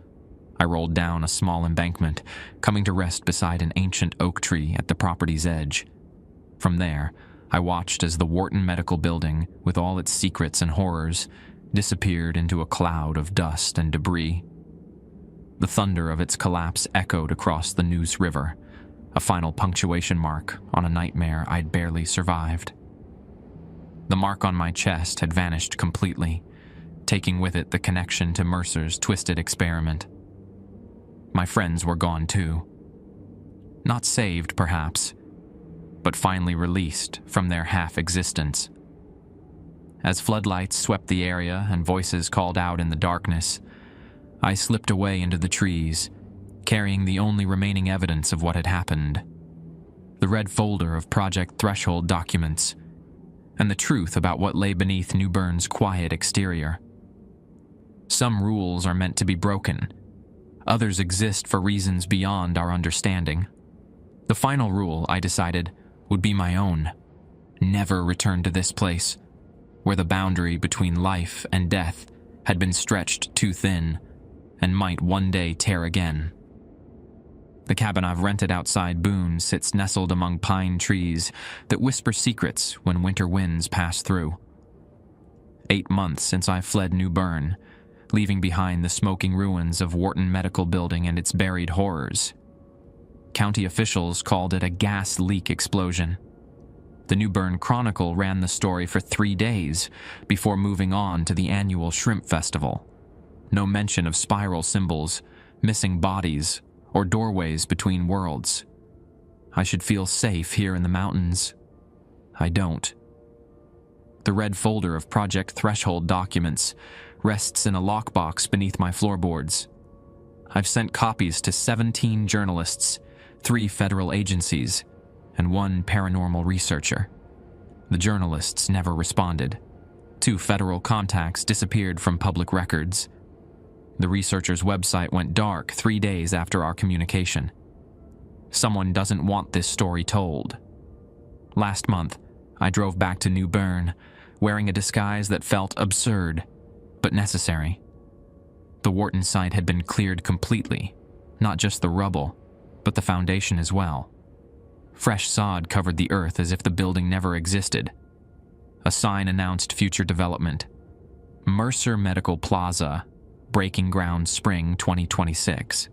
I rolled down a small embankment, coming to rest beside an ancient oak tree at the property's edge. From there, I watched as the Wharton Medical Building, with all its secrets and horrors, disappeared into a cloud of dust and debris. The thunder of its collapse echoed across the Neuse River, a final punctuation mark on a nightmare I'd barely survived. The mark on my chest had vanished completely, taking with it the connection to Mercer's twisted experiment. My friends were gone too. Not saved, perhaps, but finally released from their half-existence. As floodlights swept the area and voices called out in the darkness, I slipped away into the trees, carrying the only remaining evidence of what had happened: the red folder of Project Threshold documents, and the truth about what lay beneath New Bern's quiet exterior. Some rules are meant to be broken. Others exist for reasons beyond our understanding. The final rule, I decided, would be my own: never return to this place, where the boundary between life and death had been stretched too thin and might one day tear again. The cabin I've rented outside Boone sits nestled among pine trees that whisper secrets when winter winds pass through. 8 months since I fled New Bern, leaving behind the smoking ruins of Wharton Medical Building and its buried horrors. County officials called it a gas leak explosion. The New Bern Chronicle ran the story for 3 days before moving on to the annual Shrimp Festival. No mention of spiral symbols, missing bodies, or doorways between worlds. I should feel safe here in the mountains. I don't. The red folder of Project Threshold documents rests in a lockbox beneath my floorboards. I've sent copies to 17 journalists, 3 federal agencies, and 1 paranormal researcher. The journalists never responded. 2 federal contacts disappeared from public records. The researcher's website went dark 3 days after our communication. Someone doesn't want this story told. Last month, I drove back to New Bern, wearing a disguise that felt absurd, but necessary. The Wharton site had been cleared completely, not just the rubble, but the foundation as well. Fresh sod covered the earth as if the building never existed. A sign announced future development: Mercer Medical Plaza, breaking ground spring 2026.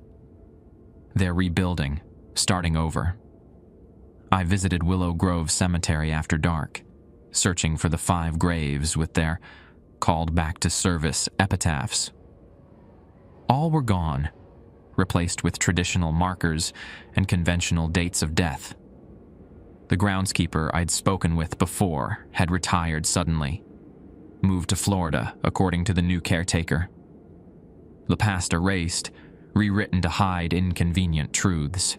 They're rebuilding, starting over. I visited Willow Grove Cemetery after dark, searching for the 5 graves with their called back to service epitaphs. All were gone, replaced with traditional markers and conventional dates of death. The groundskeeper I'd spoken with before had retired suddenly, moved to Florida according to the new caretaker. The past erased, rewritten to hide inconvenient truths.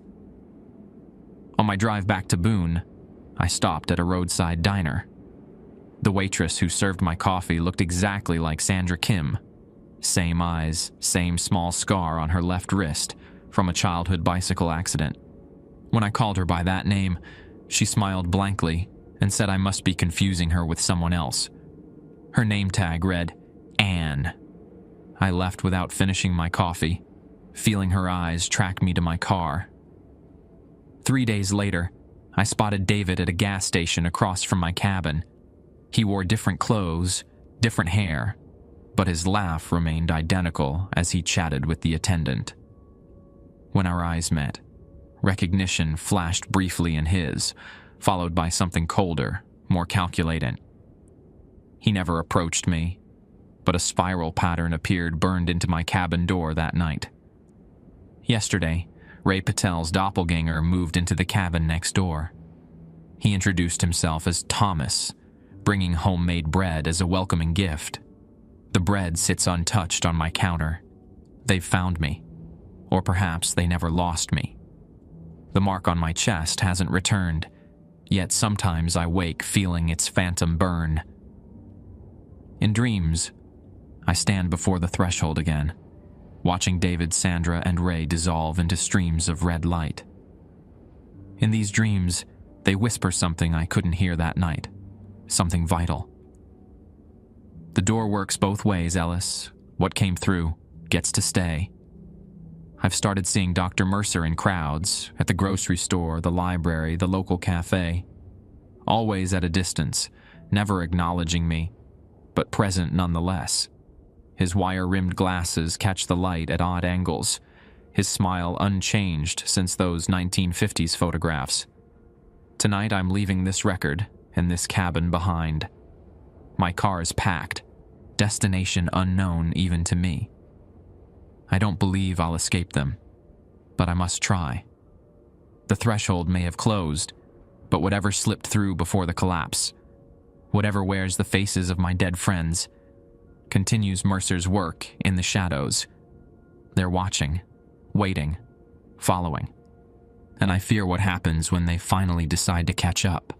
On my drive back to Boone, I stopped at a roadside diner. The waitress who served my coffee looked exactly like Sandra Kim. Same eyes, same small scar on her left wrist from a childhood bicycle accident. When I called her by that name, she smiled blankly and said I must be confusing her with someone else. Her name tag read, Anne. I left without finishing my coffee, feeling her eyes track me to my car. 3 days later, I spotted David at a gas station across from my cabin. He wore different clothes, different hair, but his laugh remained identical as he chatted with the attendant. When our eyes met, recognition flashed briefly in his, followed by something colder, more calculating. He never approached me, but a spiral pattern appeared burned into my cabin door that night. Yesterday, Ray Patel's doppelganger moved into the cabin next door. He introduced himself as Thomas, bringing homemade bread as a welcoming gift. The bread sits untouched on my counter. They've found me. Or perhaps they never lost me. The mark on my chest hasn't returned, yet sometimes I wake feeling its phantom burn. In dreams, I stand before the threshold again, watching David, Sandra, and Ray dissolve into streams of red light. In these dreams, they whisper something I couldn't hear that night, something vital. The door works both ways, Ellis. What came through gets to stay. I've started seeing Dr. Mercer in crowds, at the grocery store, the library, the local cafe. Always at a distance, never acknowledging me, but present nonetheless. His wire-rimmed glasses catch the light at odd angles, his smile unchanged since those 1950s photographs. Tonight I'm leaving this record and this cabin behind. My car is packed, destination unknown even to me. I don't believe I'll escape them, but I must try. The threshold may have closed, But whatever slipped through before the collapse, whatever wears the faces of my dead friends, continues Mercer's work in the shadows. They're watching, waiting, following. And I fear what happens when they finally decide to catch up.